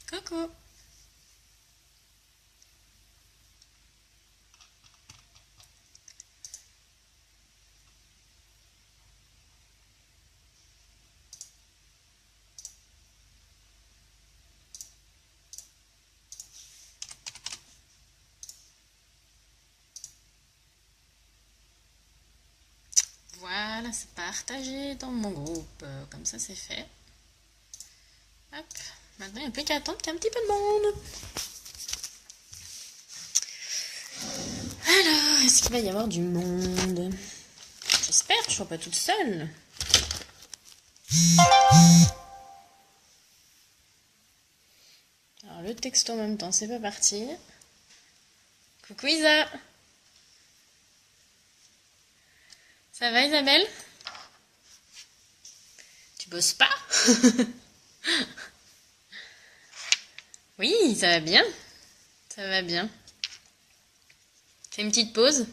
Coucou. Voilà, c'est partagé dans mon groupe. Comme ça, c'est fait. Hop. Maintenant, il n'y a plus qu'à attendre qu'il y ait un petit peu de monde. Alors, est-ce qu'il va y avoir du monde? J'espère que je ne sois pas toute seule. Alors, le texto en même temps, c'est pas parti. Coucou Isa. Ça va Isabelle? Tu bosses pas? Oui, ça va bien. Ça va bien. Fais une petite pause.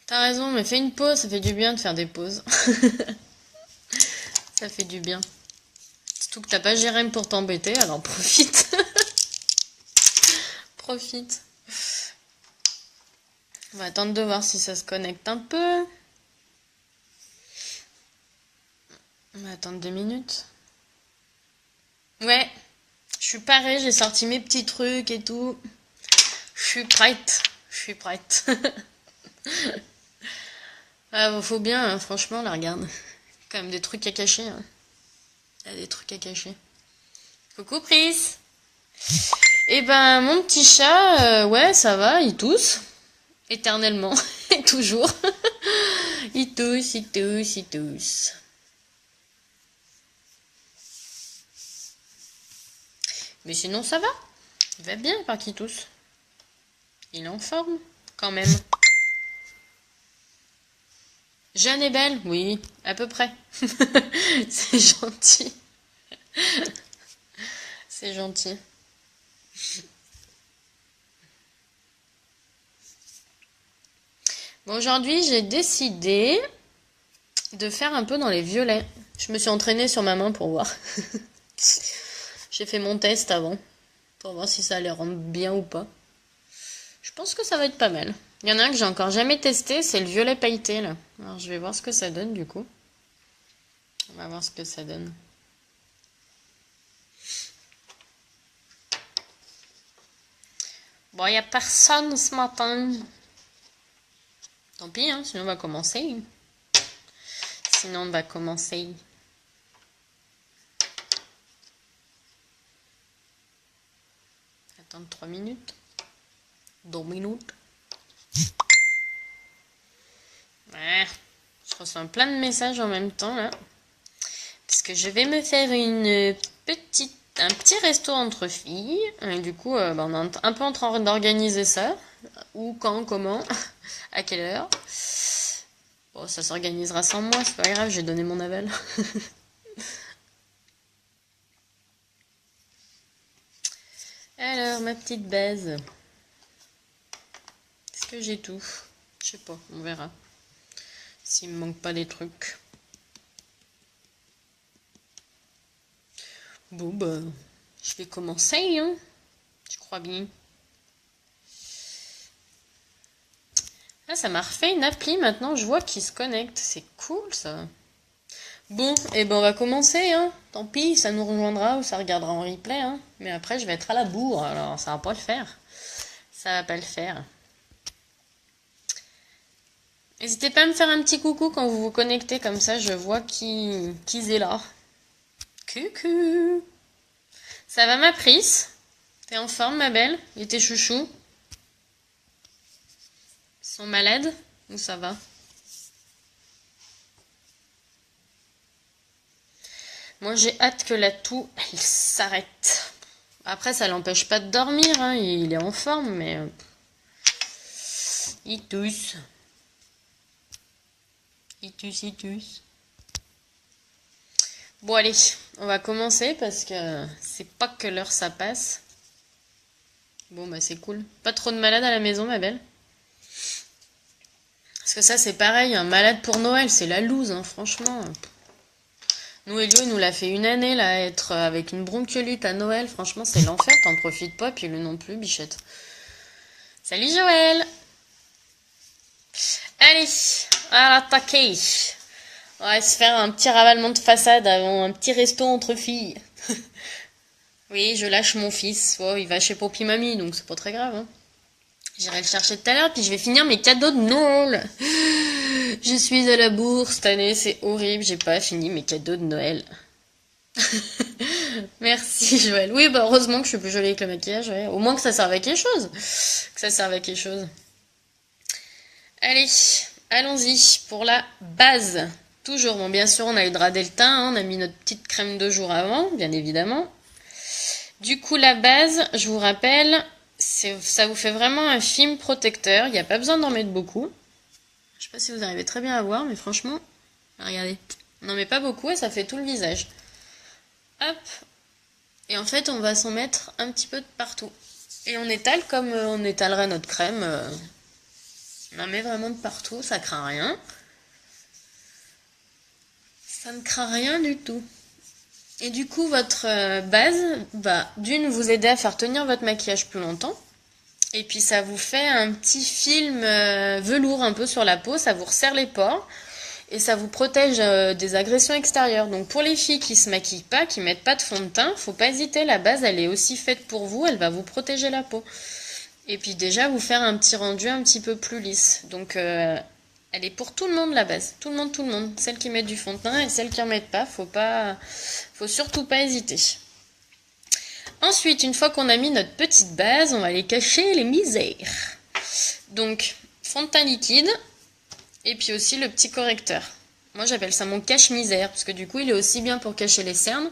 T'as raison, mais fais une pause, ça fait du bien de faire des pauses. Ça fait du bien. Surtout que t'as pas Jérém pour t'embêter, alors profite. Profite. On va attendre de voir si ça se connecte un peu. On va attendre 2 minutes. Ouais, je suis parée, j'ai sorti mes petits trucs et tout. Je suis prête. Je suis prête. Ah, faut bien, hein, franchement, la regarde. Quand même des trucs à cacher. Hein. Il y a des trucs à cacher. Coucou Pris. Eh ben, mon petit chat, ouais, ça va, il tousse. Éternellement. Et toujours. Il tousse, il tousse, il tousse. Mais sinon, ça va. Il va bien, par qu'il tousse. Il est en forme, quand même. Jeune et belle, oui, à peu près. C'est gentil. C'est gentil. Bon, aujourd'hui, j'ai décidé de faire un peu dans les violets. Je me suis entraînée sur ma main pour voir. J'ai fait mon test avant, pour voir si ça allait rendre bien ou pas. Je pense que ça va être pas mal. Il y en a un que j'ai encore jamais testé, c'est le violet pailleté, là. Alors, je vais voir ce que ça donne, du coup. On va voir ce que ça donne. Bon, il n'y a personne ce matin. Tant pis, hein, sinon on va commencer. Sinon on va commencer. Attendre 3 minutes. 2 minutes. Ouais, je reçois plein de messages en même temps là. Parce que je vais me faire un petit resto entre filles. Et du coup, on est un peu en train d'organiser ça. Où, quand, comment, à quelle heure. Bon, ça s'organisera sans moi, c'est pas grave, j'ai donné mon aval. Alors, ma petite baise. Est-ce que j'ai tout? Je sais pas, on verra. S'il me manque pas des trucs. Bon, bah, je vais commencer, hein. Je crois bien. Ah, ça m'a refait une appli maintenant, je vois qu'il se connecte. C'est cool, ça. Bon, et ben on va commencer, hein. Tant pis, ça nous rejoindra ou ça regardera en replay, hein. Mais après, je vais être à la bourre, alors ça va pas le faire. Ça va pas le faire. N'hésitez pas à me faire un petit coucou quand vous vous connectez, comme ça je vois qui est là. Coucou. Ça va ma prise? T'es en forme ma belle? Et tes chouchous? Ils sont malades? Ou ça va? Moi j'ai hâte que la toux elle s'arrête. Après ça l'empêche pas de dormir, hein. Il est en forme mais... il tousse. Il tousse, il tousse. Bon allez, on va commencer parce que c'est pas que l'heure ça passe. Bon bah c'est cool. Pas trop de malades à la maison ma belle? Parce que ça, c'est pareil, un malade pour Noël, c'est la loose, hein, franchement. Nous, Elio, il nous l'a fait une année, là, être avec une bronchiolite à Noël. Franchement, c'est l'enfer, t'en profites pas, puis lui non plus, bichette. Salut Joël! Allez, à l'attaquer! On va se faire un petit ravalement de façade avant un petit resto entre filles. Oui, je lâche mon fils. Oh, il va chez Poppy Mamie, donc c'est pas très grave, hein. J'irai le chercher tout à l'heure, puis je vais finir mes cadeaux de Noël. Je suis à la bourse cette année, c'est horrible, j'ai pas fini mes cadeaux de Noël. Merci Joël. Oui, bah heureusement que je suis plus jolie avec le maquillage, ouais. Au moins que ça serve à quelque chose. Que ça serve à quelque chose. Allez, allons-y pour la base. Toujours, bon bien sûr on a hydradé le teint, hein, on a mis notre petite crème 2 jours avant, bien évidemment. Du coup la base, je vous rappelle, ça vous fait vraiment un film protecteur, il n'y a pas besoin d'en mettre beaucoup. Je sais pas si vous arrivez très bien à voir, mais franchement, regardez, on n'en met pas beaucoup et ça fait tout le visage. Hop, et en fait on va s'en mettre un petit peu de partout. Et on étale comme on étalerait notre crème, on en met vraiment de partout, ça craint rien. Ça ne craint rien du tout. Et du coup, votre base va d'une vous aider à faire tenir votre maquillage plus longtemps. Et puis ça vous fait un petit film velours un peu sur la peau, ça vous resserre les pores. Et ça vous protège des agressions extérieures. Donc pour les filles qui se maquillent pas, qui mettent pas de fond de teint, faut pas hésiter, la base elle est aussi faite pour vous, elle va vous protéger la peau. Et puis déjà vous faire un petit rendu un petit peu plus lisse. Donc elle est pour tout le monde la base, tout le monde, tout le monde. Celles qui mettent du fond de teint et celles qui en mettent pas, faut surtout pas hésiter. Ensuite, une fois qu'on a mis notre petite base, on va aller cacher les misères. Donc fond de teint liquide et puis aussi le petit correcteur. Moi j'appelle ça mon cache-misère parce que du coup il est aussi bien pour cacher les cernes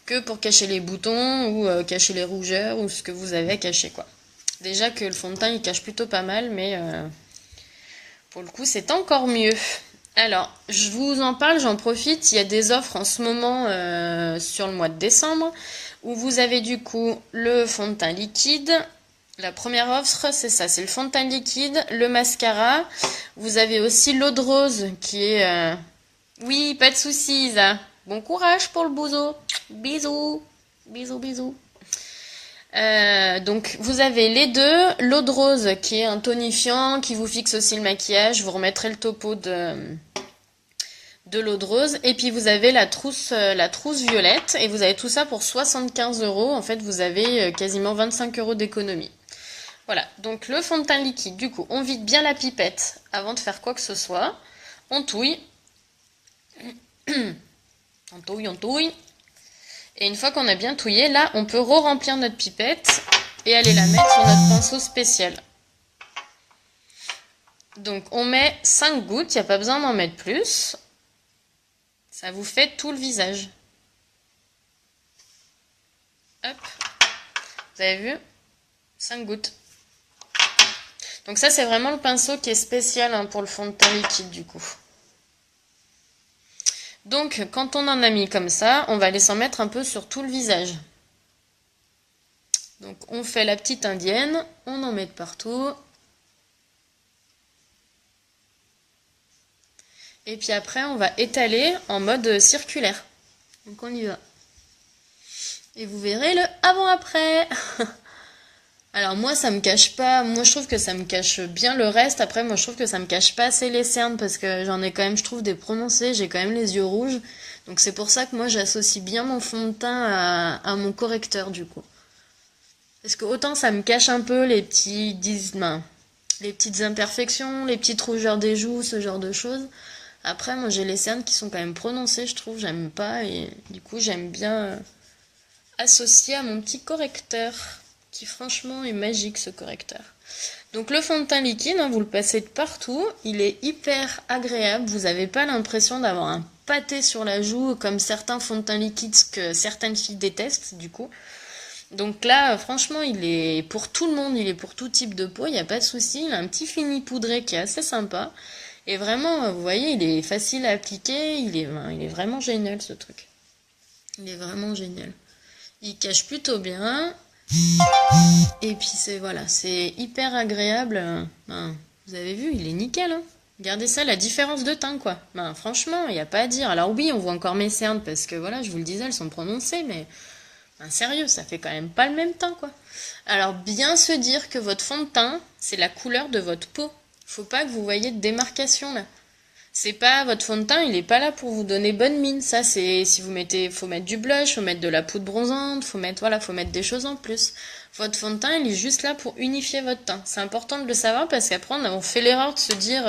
que pour cacher les boutons ou cacher les rougeurs ou ce que vous avez à cacher quoi. Déjà que le fond de teint il cache plutôt pas mal mais pour le coup c'est encore mieux. Alors je vous en parle, j'en profite, il y a des offres en ce moment sur le mois de décembre où vous avez du coup le fond de teint liquide. La première offre, c'est ça, c'est le fond de teint liquide, le mascara. Vous avez aussi l'eau de rose qui est... Oui, pas de soucis, Isa. Bon courage pour le bouseau. Bisous. Bisous, bisous. Donc vous avez les deux, l'eau de rose qui est un tonifiant, qui vous fixe aussi le maquillage. Je vous remettrai le topo de l'eau de rose. Et puis vous avez la trousse violette. Et vous avez tout ça pour 75 €. En fait, vous avez quasiment 25 € d'économie. Voilà, donc le fond de teint liquide, du coup, on vide bien la pipette avant de faire quoi que ce soit. On touille. On touille, on touille. Et une fois qu'on a bien touillé, là, on peut re-remplir notre pipette et aller la mettre sur notre pinceau spécial. Donc, on met 5 gouttes, il n'y a pas besoin d'en mettre plus. Ça vous fait tout le visage. Hop. Vous avez vu? 5 gouttes. Donc ça, c'est vraiment le pinceau qui est spécial hein, pour le fond de teint liquide du coup. Donc, quand on en a mis comme ça, on va aller s'en mettre un peu sur tout le visage. Donc, on fait la petite indienne, on en met de partout. Et puis après, on va étaler en mode circulaire. Donc, on y va. Et vous verrez le avant-après. Alors moi ça me cache pas, moi je trouve que ça me cache bien le reste, après moi je trouve que ça me cache pas assez les cernes parce que j'en ai quand même je trouve des prononcés, j'ai quand même les yeux rouges, donc c'est pour ça que moi j'associe bien mon fond de teint à mon correcteur du coup. Parce que autant ça me cache un peu les les petites imperfections, les petites rougeurs des joues, ce genre de choses. Après moi j'ai les cernes qui sont quand même prononcées je trouve, j'aime pas et du coup j'aime bien associer à mon petit correcteur. Qui franchement est magique ce correcteur. Donc le fond de teint liquide, hein, vous le passez de partout, il est hyper agréable, vous n'avez pas l'impression d'avoir un pâté sur la joue comme certains fonds de teint liquides que certaines filles détestent du coup. Donc là franchement il est pour tout le monde, il est pour tout type de peau, il n'y a pas de souci, il a un petit fini poudré qui est assez sympa. Et vraiment, vous voyez, il est facile à appliquer, il est vraiment génial ce truc. Il est vraiment génial. Il cache plutôt bien. Et puis c'est voilà, c'est hyper agréable. Ben, vous avez vu, il est nickel. Hein. Regardez ça, la différence de teint, quoi. Ben, franchement, il n'y a pas à dire. Alors oui, on voit encore mes cernes, parce que voilà, je vous le disais, elles sont prononcées, mais ben, sérieux, ça fait quand même pas le même teint, quoi. Alors bien se dire que votre fond de teint, c'est la couleur de votre peau. Faut pas que vous voyez de démarcation, là. C'est pas votre fond de teint, il est pas là pour vous donner bonne mine. Ça, c'est si vous mettez, faut mettre du blush, faut mettre de la poudre bronzante, faut mettre voilà, faut mettre des choses en plus. Votre fond de teint, il est juste là pour unifier votre teint. C'est important de le savoir parce qu'après on fait l'erreur de se dire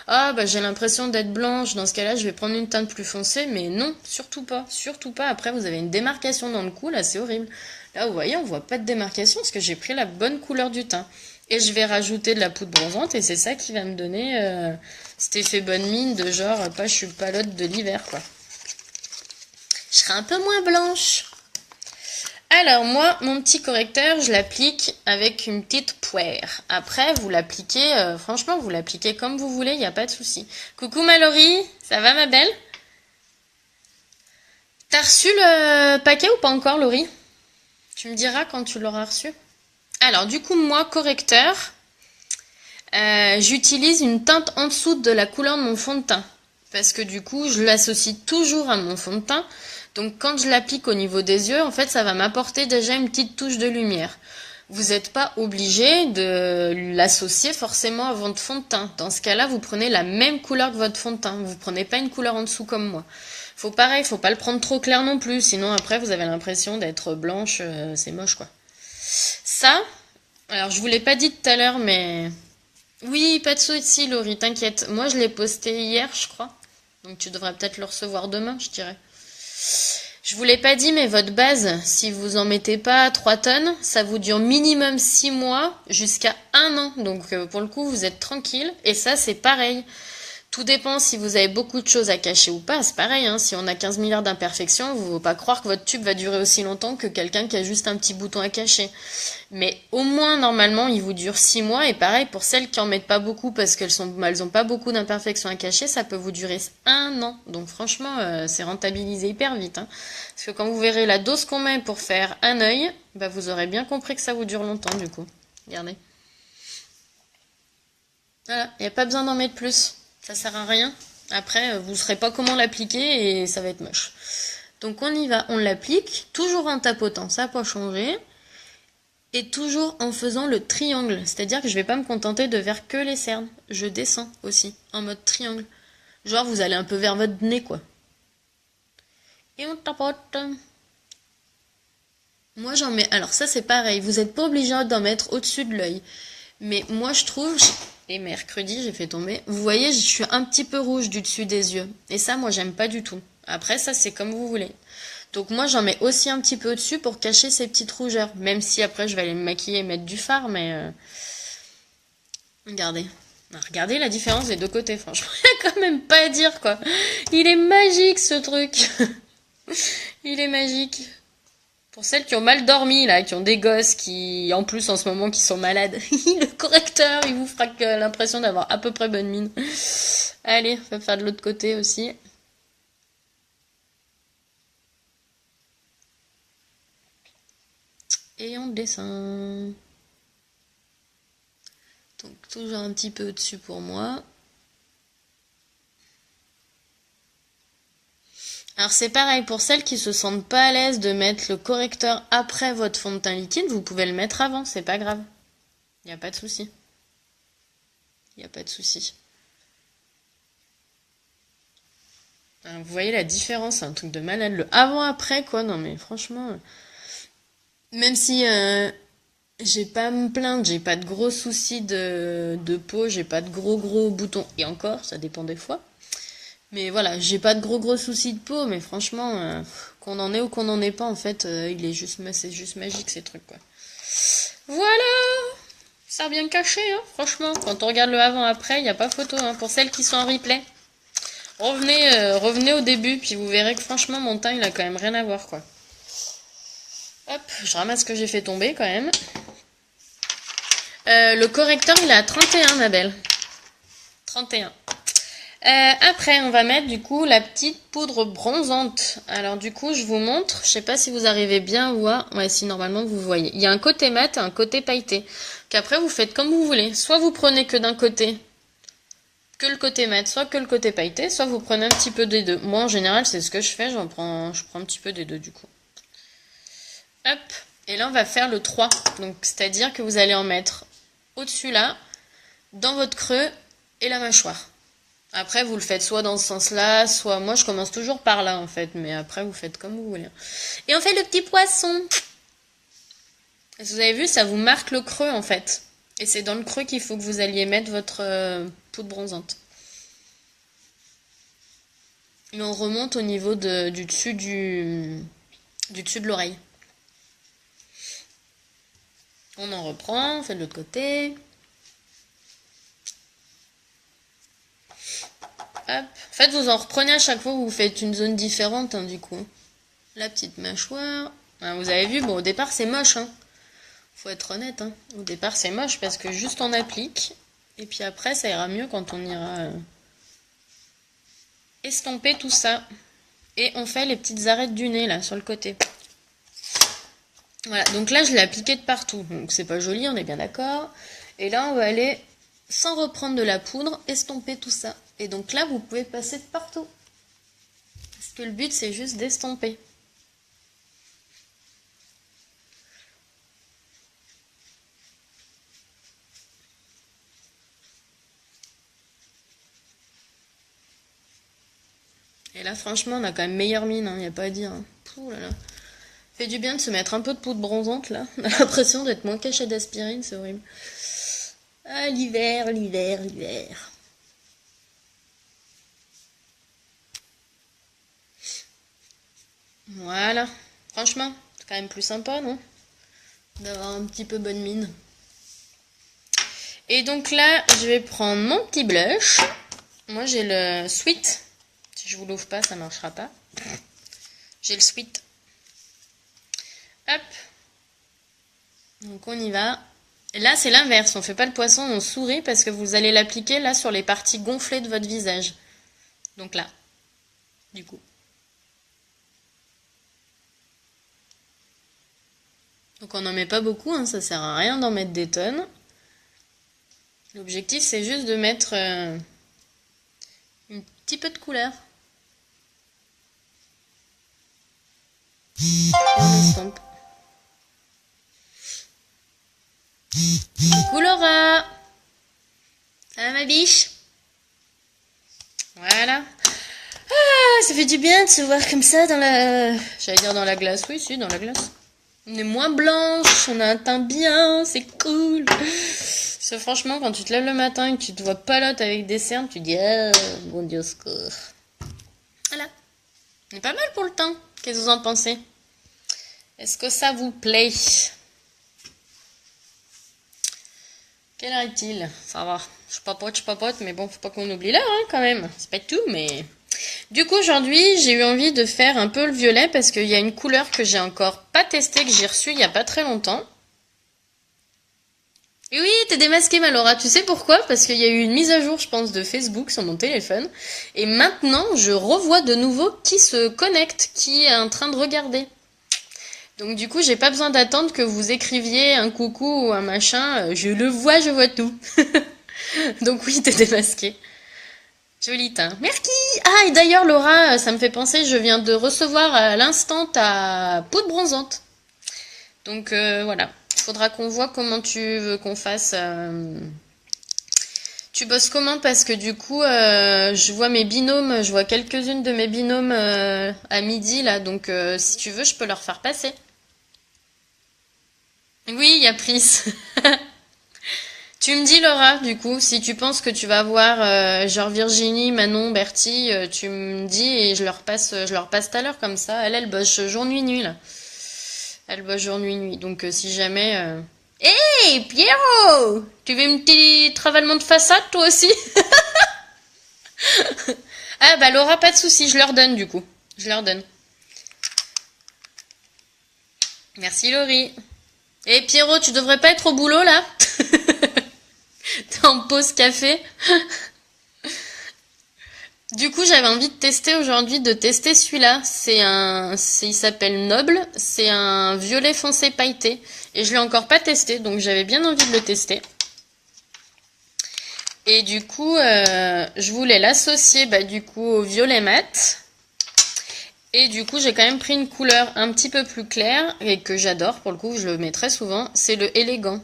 ah bah j'ai l'impression d'être blanche. Dans ce cas-là, je vais prendre une teinte plus foncée, mais non, surtout pas, surtout pas. Après, vous avez une démarcation dans le cou, là, c'est horrible. Là, vous voyez, on voit pas de démarcation parce que j'ai pris la bonne couleur du teint. Et je vais rajouter de la poudre bronzante et c'est ça qui va me donner cet effet bonne mine de genre, pas je suis palote de l'hiver, quoi. Je serai un peu moins blanche. Alors moi, mon petit correcteur, je l'applique avec une petite poire. Après, vous l'appliquez, franchement, vous l'appliquez comme vous voulez, il n'y a pas de souci. Coucou Mallory, ça va ma belle? T'as reçu le paquet ou pas encore, Laurie? Tu me diras quand tu l'auras reçu. Alors du coup, moi, correcteur, j'utilise une teinte en dessous de la couleur de mon fond de teint. Parce que du coup, je l'associe toujours à mon fond de teint. Donc quand je l'applique au niveau des yeux, en fait, ça va m'apporter déjà une petite touche de lumière. Vous n'êtes pas obligé de l'associer forcément à votre fond de teint. Dans ce cas-là, vous prenez la même couleur que votre fond de teint. Vous prenez pas une couleur en dessous comme moi. Faut pareil, faut pas le prendre trop clair non plus. Sinon après, vous avez l'impression d'être blanche. C'est moche, quoi. Ça, alors je vous l'ai pas dit tout à l'heure, mais... Oui, pas de souci, Laurie, t'inquiète. Moi, je l'ai posté hier, je crois. Donc tu devrais peut-être le recevoir demain, je dirais. Je vous l'ai pas dit, mais votre base, si vous en mettez pas 3 tonnes, ça vous dure minimum 6 mois jusqu'à 1 an. Donc pour le coup, vous êtes tranquille. Et ça, c'est pareil. Tout dépend si vous avez beaucoup de choses à cacher ou pas. C'est pareil, hein. Si on a 15 milliards d'imperfections, vous ne faut pas croire que votre tube va durer aussi longtemps que quelqu'un qui a juste un petit bouton à cacher. Mais au moins, normalement, il vous dure 6 mois. Et pareil, pour celles qui en mettent pas beaucoup parce qu'elles ont pas beaucoup d'imperfections à cacher, ça peut vous durer 1 an. Donc franchement, c'est rentabilisé hyper vite, hein. Parce que quand vous verrez la dose qu'on met pour faire un œil, bah, vous aurez bien compris que ça vous dure longtemps du coup. Regardez. Voilà, il n'y a pas besoin d'en mettre plus. Ça sert à rien. Après, vous ne saurez pas comment l'appliquer et ça va être moche. Donc on y va, on l'applique, toujours en tapotant, ça n'a pas changé. Et toujours en faisant le triangle. C'est-à-dire que je ne vais pas me contenter de faire que les cernes. Je descends aussi, en mode triangle. Genre vous allez un peu vers votre nez, quoi. Et on tapote. Moi j'en mets... Alors ça c'est pareil, vous n'êtes pas obligé d'en mettre au-dessus de l'œil. Mais moi je trouve... Et mercredi, j'ai fait tomber. Vous voyez, je suis un petit peu rouge du dessus des yeux. Et ça, moi, j'aime pas du tout. Après, ça, c'est comme vous voulez. Donc moi, j'en mets aussi un petit peu au-dessus pour cacher ces petites rougeurs. Même si après, je vais aller me maquiller et mettre du fard, mais... Regardez. Regardez la différence des deux côtés, franchement. Il n'y a quand même pas à dire, quoi. Il est magique, ce truc. Il est magique. Pour celles qui ont mal dormi, là, qui ont des gosses, qui, en plus, en ce moment, qui sont malades, le correcteur, il vous fera l'impression d'avoir à peu près bonne mine. Allez, on va faire de l'autre côté aussi. Et on descend. Donc, toujours un petit peu au-dessus pour moi. Alors c'est pareil, pour celles qui se sentent pas à l'aise de mettre le correcteur après votre fond de teint liquide, vous pouvez le mettre avant, c'est pas grave. Il n'y a pas de souci. Il n'y a pas de souci. Vous voyez la différence, c'est un truc de malade. Le avant-après, quoi. Non mais franchement, même si j'ai pas à me plaindre, j'ai pas de gros soucis de peau, j'ai pas de gros boutons. Et encore, ça dépend des fois. Mais voilà, j'ai pas de gros soucis de peau, mais franchement, qu'on en ait ou qu'on n'en ait pas, en fait, c'est juste magique ces trucs, quoi. Voilà, ça a bien caché, hein, franchement. Quand on regarde le avant-après, il n'y a pas photo, hein, pour celles qui sont en replay. Revenez au début, puis vous verrez que franchement, mon teint, il a quand même rien à voir, quoi. Hop, je ramasse ce que j'ai fait tomber, quand même. Le correcteur, il est à 31, ma belle. 31. Après, on va mettre du coup la petite poudre bronzante. Alors du coup, je vous montre. Je sais pas si vous arrivez bien à voir. Ouais, si normalement vous voyez. Il y a un côté mat et un côté pailleté. Qu'après, vous faites comme vous voulez. Soit vous prenez que d'un côté que le côté mat, soit que le côté pailleté, soit vous prenez un petit peu des deux. Moi, en général, c'est ce que je fais, je prends un petit peu des deux du coup. Hop, et là, on va faire le 3. Donc, c'est-à-dire que vous allez en mettre au-dessus là, dans votre creux et la mâchoire. Après, vous le faites soit dans ce sens-là, soit... Moi, je commence toujours par là, en fait, mais après, vous faites comme vous voulez. Et on fait le petit poisson. Et vous avez vu, ça vous marque le creux, en fait. Et c'est dans le creux qu'il faut que vous alliez mettre votre poudre bronzante. Et on remonte au niveau du dessus du dessus de l'oreille. On en reprend, on fait de l'autre côté. Hop. En fait, vous en reprenez à chaque fois, vous faites une zone différente, hein, du coup. La petite mâchoire. Ah, vous avez vu, bon, au départ, c'est moche, hein. Faut être honnête, hein. Au départ, c'est moche parce que juste on applique. Et puis après, ça ira mieux quand on ira estomper tout ça. Et on fait les petites arêtes du nez, là, sur le côté. Voilà, donc là, je l'ai appliqué de partout. Donc, c'est pas joli, on est bien d'accord. Et là, on va aller, sans reprendre de la poudre, estomper tout ça. Et donc là, vous pouvez passer de partout. Parce que le but, c'est juste d'estomper. Et là, franchement, on a quand même meilleure mine, il n'y a pas à dire. Hein. Ouh là là. Fait du bien de se mettre un peu de poudre bronzante, là. On a l'impression d'être moins caché d'aspirine, c'est horrible. Ah, l'hiver, l'hiver, l'hiver. Voilà. Franchement, c'est quand même plus sympa, non? D'avoir un petit peu bonne mine. Et donc là, je vais prendre mon petit blush. Moi, j'ai le Sweet. Si je vous l'ouvre pas, ça marchera pas. J'ai le Sweet. Hop. Donc on y va. Et là, c'est l'inverse. On fait pas le poisson, on sourit parce que vous allez l'appliquer là sur les parties gonflées de votre visage. Donc là, du coup. Donc on n'en met pas beaucoup, hein, ça sert à rien d'en mettre des tonnes. L'objectif, c'est juste de mettre un petit peu de couleur. Et on estompe. Coucou Laura! Ça va ma biche? Voilà. Ah, ça fait du bien de se voir comme ça dans la... J'allais dire dans la glace, oui, si, dans la glace. On est moins blanche, on a un teint bien, c'est cool. C'est franchement, quand tu te lèves le matin et que tu te vois palote avec des cernes, tu dis, ah, bon Dieu, score. Voilà. C'est pas mal pour le teint. Qu'est-ce que vous en pensez? Est-ce que ça vous plaît? Quelle heure est-il? Ça va. Je papote, mais bon, faut pas qu'on oublie l'heure, hein, quand même. C'est pas tout, mais... Du coup, aujourd'hui, j'ai eu envie de faire un peu le violet parce qu'il y a une couleur que j'ai encore pas testée, que j'ai reçue il y a pas très longtemps. Et oui, t'es démasquée, Malora. Tu sais pourquoi? Parce qu'il y a eu une mise à jour, je pense, de Facebook sur mon téléphone. Et maintenant, je revois de nouveau qui se connecte, qui est en train de regarder. Donc du coup, j'ai pas besoin d'attendre que vous écriviez un coucou ou un machin. Je le vois, je vois tout. Donc oui, t'es démasquée. Joli teint. Merci. Ah, et d'ailleurs, Laura, ça me fait penser, je viens de recevoir à l'instant ta poudre bronzante. Donc voilà. Il faudra qu'on voit comment tu veux qu'on fasse. Tu bosses comment? Parce que du coup, je vois mes binômes, je vois quelques-unes de mes binômes à midi là. Donc si tu veux, je peux leur faire passer. Oui, il y a Pris. Tu me dis Laura, du coup, si tu penses que tu vas voir genre Virginie, Manon, Bertie, tu me dis et je leur passe tout à l'heure comme ça. Elle bosse jour nuit nuit là. Elle bosse jour nuit nuit. Donc si jamais Hey Pierrot, tu veux un petit travaillement de façade toi aussi? Ah bah Laura, pas de souci, je leur donne du coup. Je leur donne. Merci Laurie. Et Pierrot, tu devrais pas être au boulot là? T'es en pause café. Du coup, j'avais envie de tester aujourd'hui, de tester celui-là. Il s'appelle Noble. C'est un violet foncé pailleté. Et je l'ai encore pas testé, donc j'avais bien envie de le tester. Et du coup, je voulais l'associer du coup au violet mat. Et du coup, j'ai quand même pris une couleur un petit peu plus claire et que j'adore, pour le coup, je le mets très souvent. C'est le élégant.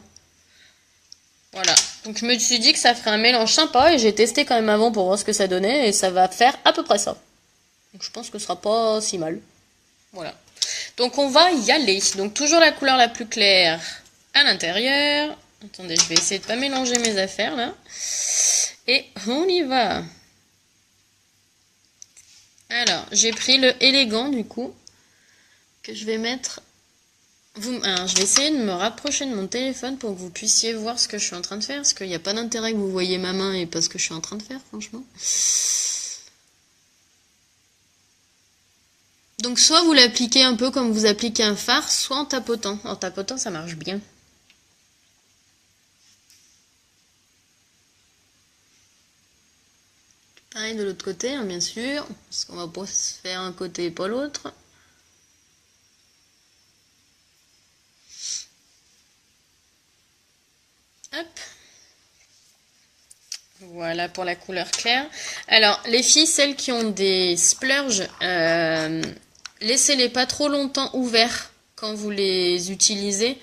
Voilà. Donc je me suis dit que ça ferait un mélange sympa et j'ai testé quand même avant pour voir ce que ça donnait et ça va faire à peu près ça. Donc je pense que ce sera pas si mal. Voilà. Donc on va y aller. Donc toujours la couleur la plus claire à l'intérieur. Attendez, je vais essayer de pas mélanger mes affaires là. Et on y va. Alors, j'ai pris le élégant du coup, que je vais mettre... Alors, je vais essayer de me rapprocher de mon téléphone pour que vous puissiez voir ce que je suis en train de faire, parce qu'il n'y a pas d'intérêt que vous voyez ma main et pas ce que je suis en train de faire, franchement. Donc soit vous l'appliquez un peu comme vous appliquez un fard, soit en tapotant. En tapotant, ça marche bien. Pareil de l'autre côté, hein, bien sûr, parce qu'on va pas se faire un côté et pas l'autre. Hop. Voilà pour la couleur claire. Alors, les filles, celles qui ont des splurges, laissez-les pas trop longtemps ouverts quand vous les utilisez.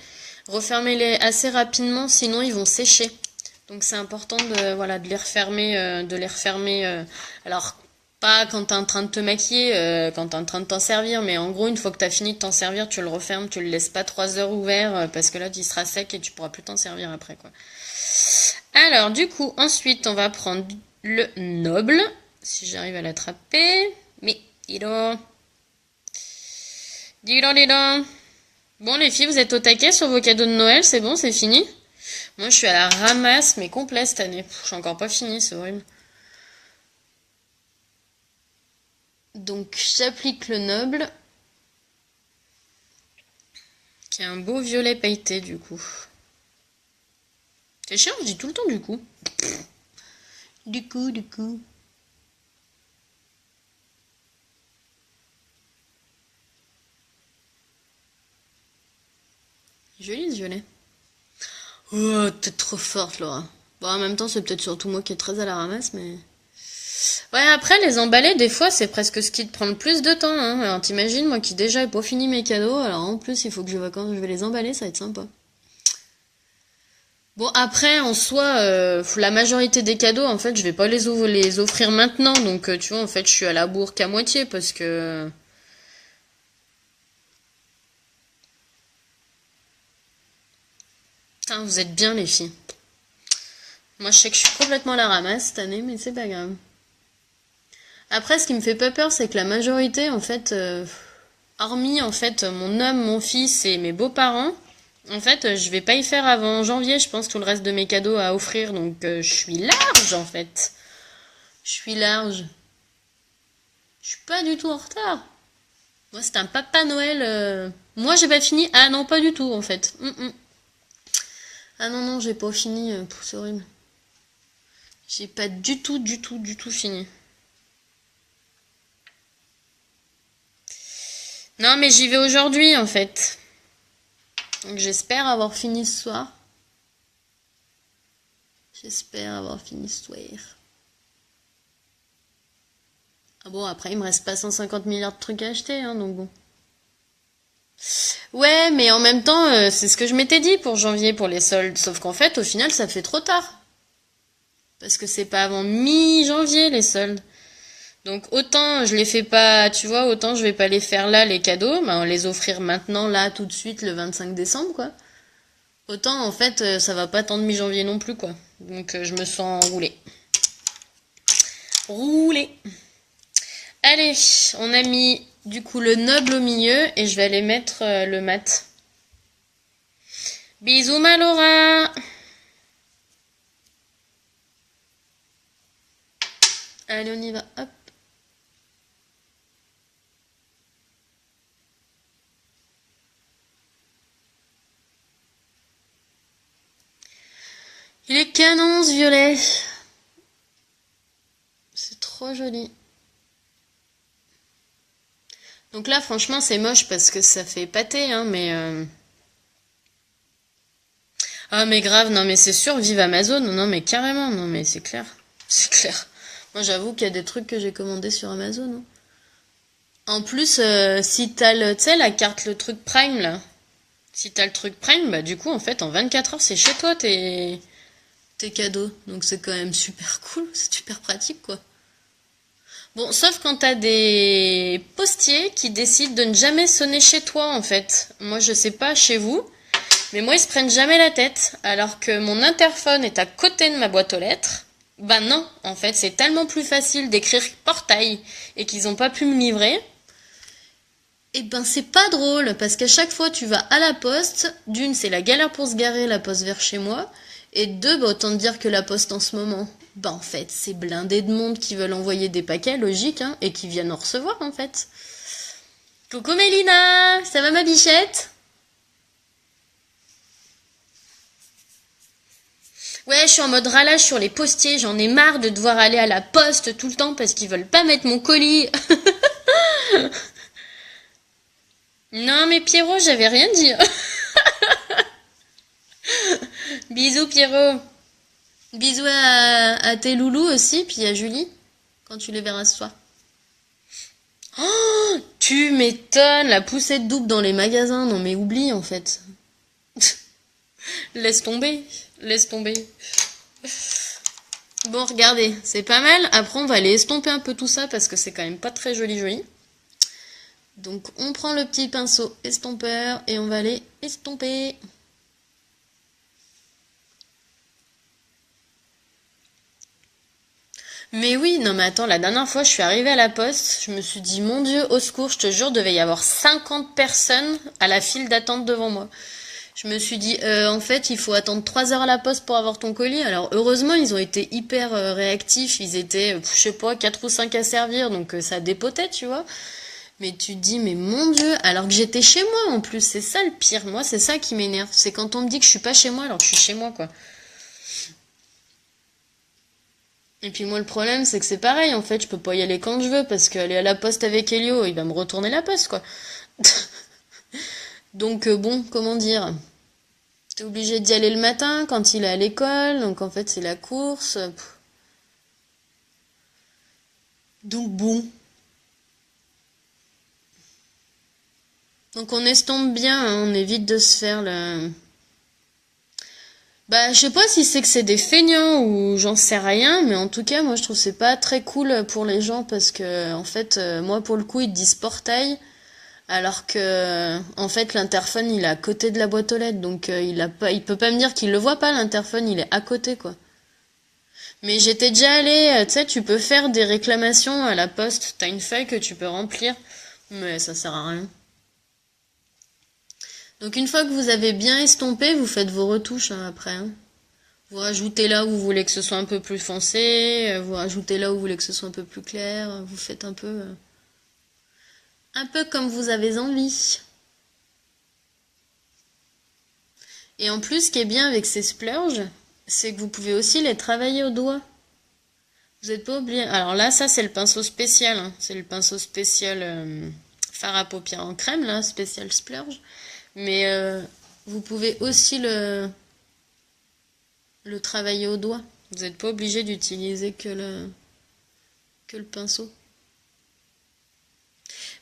Refermez-les assez rapidement, sinon ils vont sécher. Donc c'est important de, voilà, de les refermer. Alors, pas quand tu es en train de te maquiller, quand tu es en train de t'en servir, mais en gros, une fois que tu as fini de t'en servir, tu le refermes, tu le laisses pas 3 heures ouvert, parce que là, il sera sec et tu pourras plus t'en servir après, quoi. Alors, du coup, ensuite, on va prendre le noble, si j'arrive à l'attraper. Mais, dis donc. Dis donc, dis donc. Bon, les filles, vous êtes au taquet sur vos cadeaux de Noël, c'est bon, c'est fini? Moi, je suis à la ramasse, mais complet cette année. Je suis encore pas fini, c'est horrible. Donc, j'applique le noble, qui est un beau violet pailleté, du coup. C'est chiant, je dis tout le temps du coup. Du coup. Joli ce violet. Oh, t'es trop forte, Laura. Bon, en même temps, c'est peut-être surtout moi qui est très à la ramasse, mais... Ouais, après, les emballer, des fois, c'est presque ce qui te prend le plus de temps, hein. Alors, t'imagines, moi qui déjà ai pas fini mes cadeaux, alors en plus, il faut que quand je vais les emballer, ça va être sympa. Bon, après, en soi, la majorité des cadeaux, en fait, je vais pas les offrir maintenant, donc, tu vois, en fait, je suis à la bourre qu'à moitié, parce que... Putain, vous êtes bien, les filles. Moi, je sais que je suis complètement à la ramasse cette année, mais c'est pas grave. Après, ce qui me fait pas peur, c'est que la majorité, en fait, hormis en fait mon homme, mon fils et mes beaux-parents, en fait, je vais pas y faire avant janvier, je pense, tout le reste de mes cadeaux à offrir, donc je suis large en fait. Je suis large. Je suis pas du tout en retard. Moi, c'est un papa Noël. Moi, j'ai pas fini. Ah non, pas du tout en fait. Ah non, non, j'ai pas fini. C'est horrible. J'ai pas du tout fini. Non, mais j'y vais aujourd'hui en fait. Donc j'espère avoir fini ce soir. J'espère avoir fini ce soir. Ah bon, après il me reste pas 150 milliards de trucs à acheter, hein, donc bon. Ouais, mais en même temps, c'est ce que je m'étais dit pour janvier, pour les soldes. Sauf qu'en fait, au final, ça fait trop tard. Parce que c'est pas avant mi-janvier, les soldes. Donc autant je les fais pas, tu vois, autant je vais pas les faire là, les cadeaux, ben, les offrir maintenant, là, tout de suite, le 25 décembre, quoi. Autant, en fait, ça va pas attendre mi-janvier non plus, quoi. Donc je me sens roulée. Roulée. Allez, on a mis du coup le noble au milieu et je vais aller mettre le mat. Bisous ma Laura. Allez, on y va. Hop. Il est canon ce violet. C'est trop joli. Donc là, franchement, c'est moche parce que ça fait pâté, hein, mais... Ah mais grave, non mais c'est sûr, vive Amazon, non mais carrément, non mais c'est clair. C'est clair. Moi j'avoue qu'il y a des trucs que j'ai commandés sur Amazon, hein. En plus, si t'as le, tu sais, la carte, le truc Prime là, si t'as le truc Prime, bah du coup en fait en 24 heures c'est chez toi tes cadeaux. Donc c'est quand même super cool, c'est super pratique quoi. Bon, sauf quand t'as des postiers qui décident de ne jamais sonner chez toi en fait. Moi je sais pas chez vous, mais moi ils se prennent jamais la tête. Alors que mon interphone est à côté de ma boîte aux lettres. Bah non, en fait c'est tellement plus facile d'écrire portail et qu'ils ont pas pu me livrer. Et ben c'est pas drôle parce qu'à chaque fois tu vas à la poste, d'une c'est la galère pour se garer la poste vers chez moi, et deux bah autant te dire que la poste en ce moment, bah en fait c'est blindé de monde qui veulent envoyer des paquets, logique, hein, et qui viennent en recevoir en fait. Coucou Mélina, ça va ma bichette? Ouais, je suis en mode ralage sur les postiers, j'en ai marre de devoir aller à la poste tout le temps parce qu'ils veulent pas mettre mon colis. Non mais Pierrot, j'avais rien dit. Bisous Pierrot. Bisous à tes loulous aussi, puis à Julie, quand tu les verras ce soir. Oh, tu m'étonnes, la poussette double dans les magasins. Non mais oublie en fait. Laisse tomber, laisse tomber. Bon, regardez, c'est pas mal. Après, on va aller estomper un peu tout ça parce que c'est quand même pas très joli joli. Donc, on prend le petit pinceau estompeur et on va aller estomper. Mais oui, non mais attends, la dernière fois je suis arrivée à la poste, je me suis dit, mon Dieu, au secours, je te jure, devait y avoir 50 personnes à la file d'attente devant moi. Je me suis dit, en fait, il faut attendre 3 heures à la poste pour avoir ton colis. Alors heureusement, ils ont été hyper réactifs, ils étaient, je sais pas, 4 ou 5 à servir, donc ça dépotait, tu vois. Mais tu te dis, mais mon Dieu, alors que j'étais chez moi en plus, c'est ça le pire. Moi, c'est ça qui m'énerve. C'est quand on me dit que je suis pas chez moi alors que je suis chez moi, quoi. Et puis moi le problème c'est que c'est pareil en fait, je peux pas y aller quand je veux parce qu'aller à la poste avec Elio, il va me retourner la poste quoi. Donc bon, comment dire, t'es obligé d'y aller le matin quand il est à l'école, donc en fait c'est la course. Donc bon. Donc on estompe bien, hein, on évite de se faire le... Bah je sais pas si c'est que c'est des feignants ou j'en sais rien, mais en tout cas moi je trouve que c'est pas très cool pour les gens parce que en fait moi pour le coup ils te disent portail. Alors que, en fait, l'interphone, il est à côté de la boîte aux lettres, donc il a pas, il peut pas me dire qu'il le voit pas, l'interphone, il est à côté, quoi. Mais j'étais déjà allée, tu sais, tu peux faire des réclamations à la poste, t'as une feuille que tu peux remplir, mais ça sert à rien. Donc une fois que vous avez bien estompé, vous faites vos retouches hein, après, hein. Vous rajoutez là où vous voulez que ce soit un peu plus foncé, vous rajoutez là où vous voulez que ce soit un peu plus clair, vous faites un peu comme vous avez envie. Et en plus, ce qui est bien avec ces splurges, c'est que vous pouvez aussi les travailler au doigt. Vous n'êtes pas obligé. Alors là, ça c'est le pinceau spécial, hein. C'est le pinceau spécial fard à paupières en crème, là, spécial splurge. Mais vous pouvez aussi le travailler au doigt. Vous n'êtes pas obligé d'utiliser que le pinceau.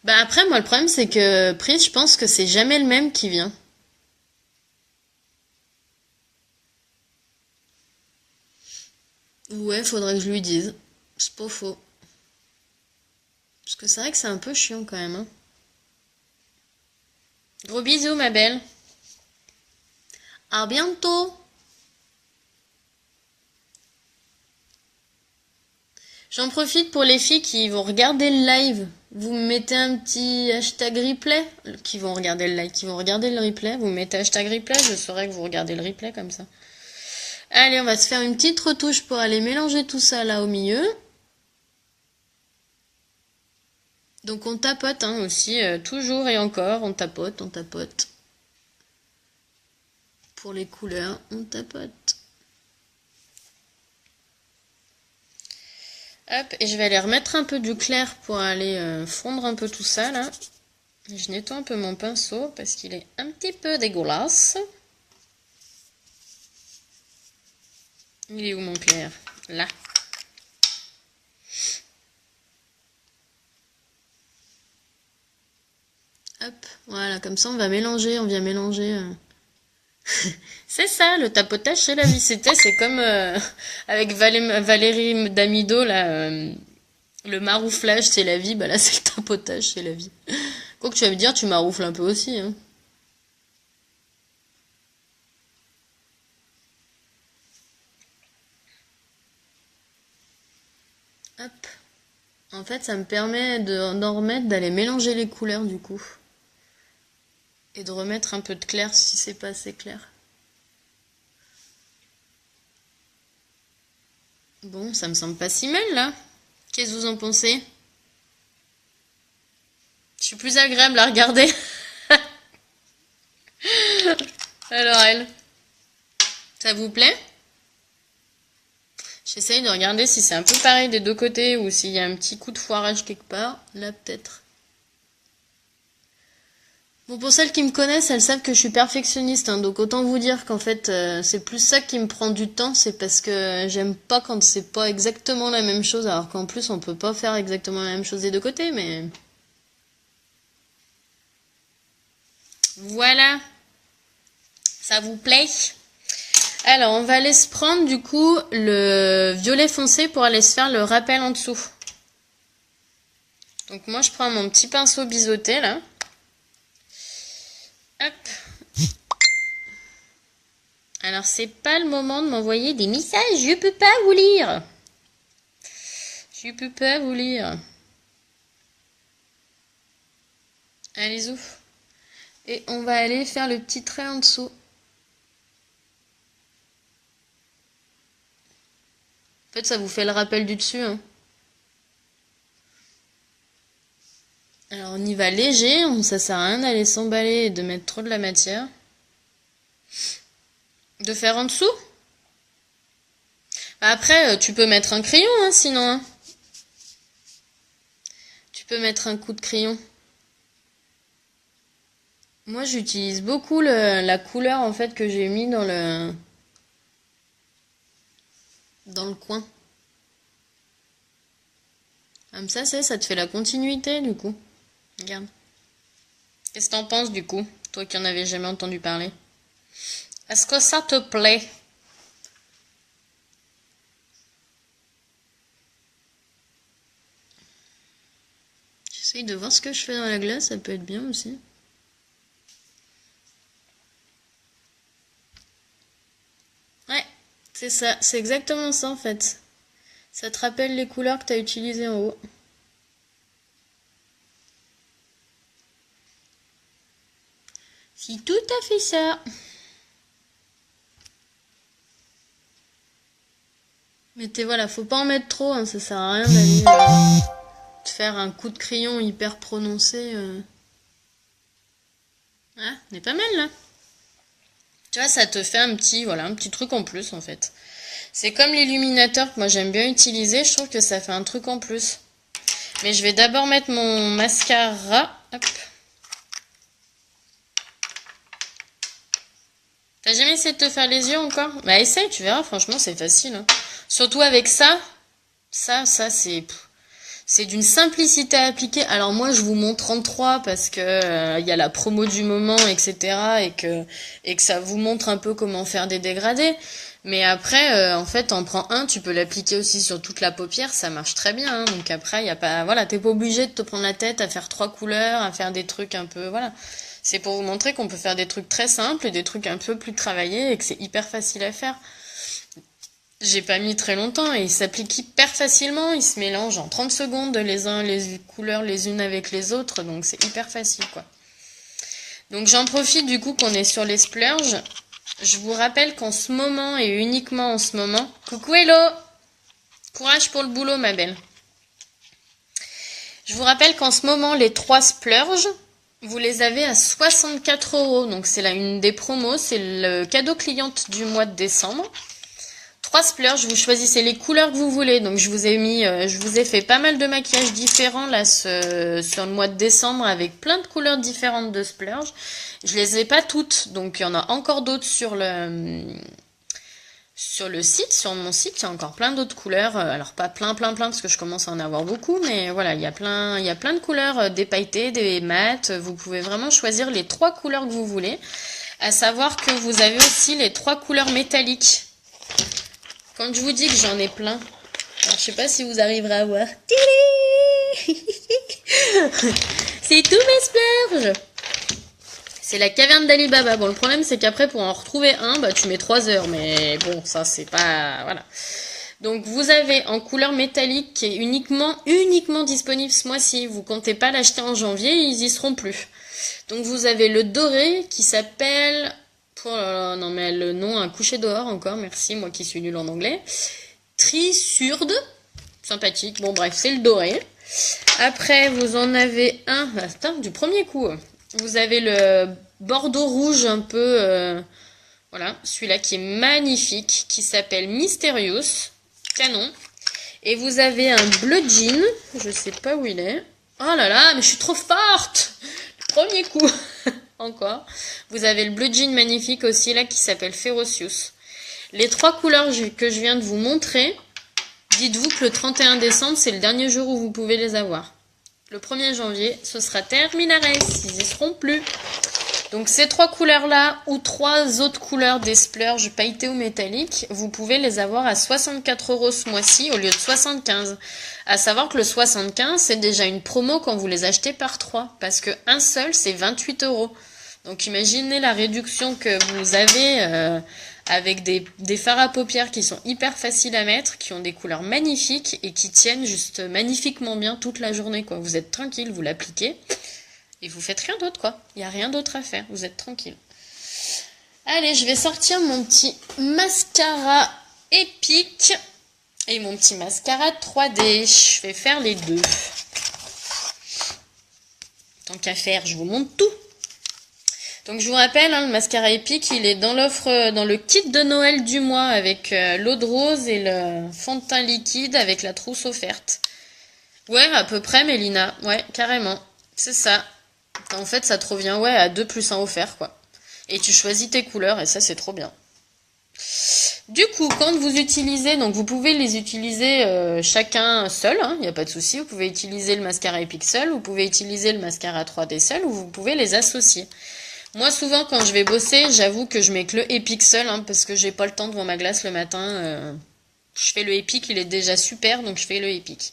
Bah après, moi, le problème, c'est que Pris, je pense que c'est jamais le même qui vient. Ouais, faudrait que je lui dise. C'est pas faux. Parce que c'est vrai que c'est un peu chiant quand même, hein. Gros bisous, ma belle. À bientôt. J'en profite pour les filles qui vont regarder le live. Vous me mettez un petit hashtag replay. Qui vont regarder le live, qui vont regarder le replay. Vous mettez hashtag replay, je saurai que vous regardez le replay comme ça. Allez, on va se faire une petite retouche pour aller mélanger tout ça là au milieu. Donc on tapote hein, aussi, toujours et encore, on tapote, on tapote. Pour les couleurs, on tapote. Hop, et je vais aller remettre un peu du clair pour aller fondre un peu tout ça là. Je nettoie un peu mon pinceau parce qu'il est un petit peu dégueulasse. Il est où mon clair? Là. Hop, voilà, comme ça on va mélanger, on vient mélanger. C'est ça, le tapotage, c'est la vie. C'est comme avec Valérie Damido, là, le marouflage, c'est la vie. Bah là, c'est le tapotage, c'est la vie. Quoi que tu vas me dire, tu maroufles un peu aussi, hein. Hop. En fait, ça me permet d'en remettre, d'aller mélanger les couleurs, du coup. Et de remettre un peu de clair si c'est pas assez clair. Bon, ça me semble pas si mal, là. Qu'est-ce que vous en pensez? Je suis plus agréable à regarder. Alors, elle, ça vous plaît? J'essaye de regarder si c'est un peu pareil des deux côtés ou s'il y a un petit coup de foirage quelque part. Là, peut-être. Bon, pour celles qui me connaissent, elles savent que je suis perfectionniste, hein, donc autant vous dire qu'en fait, c'est plus ça qui me prend du temps, c'est parce que j'aime pas quand c'est pas exactement la même chose, alors qu'en plus, on peut pas faire exactement la même chose des deux côtés, mais... Voilà, ça vous plaît? Alors, on va aller se prendre du coup le violet foncé pour aller se faire le rappel en dessous. Donc moi, je prends mon petit pinceau biseauté là. Hop. Alors, c'est pas le moment de m'envoyer des messages, je peux pas vous lire. Je peux pas vous lire. Allez, ouf. Et on va aller faire le petit trait en dessous. En fait, ça vous fait le rappel du dessus, hein. Alors, on y va léger, ça sert à rien d'aller s'emballer et de mettre trop de la matière. De faire en dessous? Après, tu peux mettre un crayon, hein, sinon. Hein. Tu peux mettre un coup de crayon. Moi, j'utilise beaucoup la couleur, en fait, que j'ai mis dans le coin. Comme ça te fait la continuité, du coup. Regarde. Qu'est-ce que t'en penses, du coup? Toi qui en avais jamais entendu parler. Est-ce que ça te plaît? J'essaye de voir ce que je fais dans la glace, ça peut être bien aussi. Ouais, c'est ça, c'est exactement ça en fait. Ça te rappelle les couleurs que tu as utilisées en haut. C'est tout à fait ça. Mais voilà, faut pas en mettre trop, hein, ça sert à rien d'aller te faire un coup de crayon hyper prononcé. Ah, on est pas mal là. Tu vois, ça te fait un petit truc en plus en fait. C'est comme l'illuminateur que moi j'aime bien utiliser, je trouve que ça fait un truc en plus. Mais je vais d'abord mettre mon mascara. Hop. T'as jamais essayé de te faire les yeux encore? Bah essaye, tu verras, franchement c'est facile. Hein. Surtout avec ça, c'est d'une simplicité à appliquer. Alors moi je vous montre en 3 parce que y a la promo du moment, etc. Et que ça vous montre un peu comment faire des dégradés. Mais après, en fait, t'en prends un, tu peux l'appliquer aussi sur toute la paupière, ça marche très bien. Hein. Donc après, y a pas, voilà, t'es pas obligé de te prendre la tête à faire 3 couleurs, à faire des trucs un peu, voilà. C'est pour vous montrer qu'on peut faire des trucs très simples et des trucs un peu plus travaillés et que c'est hyper facile à faire. J'ai pas mis très longtemps et il s'applique hyper facilement, il se mélange en 30 secondes les couleurs les unes avec les autres, donc c'est hyper facile quoi. Donc j'en profite du coup qu'on est sur les splurges. Je vous rappelle qu'en ce moment et uniquement en ce moment... Coucou Hello! Courage pour le boulot ma belle. Je vous rappelle qu'en ce moment les 3 splurges, vous les avez à 64 €. Donc c'est là une des promos, c'est le cadeau cliente du mois de décembre. 3 splurges, vous choisissez les couleurs que vous voulez. Donc je vous ai fait pas mal de maquillages différents là sur le mois de décembre avec plein de couleurs différentes de splurges. Je les ai pas toutes, donc il y en a encore d'autres sur Sur le site, sur mon site, il y a encore plein d'autres couleurs. Alors pas plein, parce que je commence à en avoir beaucoup, mais voilà, il y a plein de couleurs, des pailletés, des mates. Vous pouvez vraiment choisir les 3 couleurs que vous voulez. À savoir que vous avez aussi les 3 couleurs métalliques. Quand je vous dis que j'en ai plein, alors, je sais pas si vous arriverez à voir. C'est tous mes splurges. C'est la caverne d'Ali Baba. Bon, le problème, c'est qu'après, pour en retrouver un, bah, tu mets 3 heures. Mais bon, ça, c'est pas... Voilà. Donc, vous avez en couleur métallique qui est uniquement disponible ce mois-ci. Vous comptez pas l'acheter en janvier, ils y seront plus. Donc, vous avez le doré qui s'appelle... Oh là là, non, mais le nom a couché dehors encore. Merci, moi qui suis nulle en anglais. Trisurde. Sympathique. Bon, bref, c'est le doré. Après, vous en avez un... Attends, du premier coup... Vous avez le bordeaux rouge un peu, voilà, celui-là qui est magnifique, qui s'appelle Mysterious, canon. Et vous avez un bleu jean, je sais pas où il est. Oh là là, mais je suis trop forte! Premier coup, encore. Vous avez le bleu jean magnifique aussi là qui s'appelle Ferocious. Les 3 couleurs que je viens de vous montrer, dites-vous que le 31 décembre, c'est le dernier jour où vous pouvez les avoir. Le 1er janvier, ce sera terminares, ils n'y seront plus. Donc ces 3 couleurs-là, ou 3 autres couleurs des splurges pailletées ou métalliques, vous pouvez les avoir à 64 € ce mois-ci au lieu de 75. À savoir que le 75, c'est déjà une promo quand vous les achetez par 3, parce que un seul, c'est 28 €. Donc imaginez la réduction que vous avez avec des fards à paupières qui sont hyper faciles à mettre, qui ont des couleurs magnifiques et qui tiennent juste magnifiquement bien toute la journée, quoi. Vous êtes tranquille, vous l'appliquez et vous faites rien d'autre, quoi. Il n'y a rien d'autre à faire, vous êtes tranquille. Allez, je vais sortir mon petit mascara épique et mon petit mascara 3D. Je vais faire les deux. Tant qu'à faire, je vous montre tout. Donc je vous rappelle, hein, le mascara épique, il est dans l'offre, dans le kit de Noël du mois avec l'eau de rose et le fond de teint liquide avec la trousse offerte. Ouais, à peu près, Mélina. Ouais, carrément. C'est ça. En fait, ça te revient ouais, à 2 plus 1 offert, quoi. Et tu choisis tes couleurs et ça, c'est trop bien. Du coup, quand vous utilisez, donc vous pouvez les utiliser chacun seul, il n'y a pas de souci. Vous pouvez utiliser le mascara épique seul, vous pouvez utiliser le mascara 3D seul ou vous pouvez les associer. Moi, souvent, quand je vais bosser, j'avoue que je mets que le épique seul, parce que j'ai pas le temps devant ma glace le matin. Je fais le épique, il est déjà super, donc je fais le épique.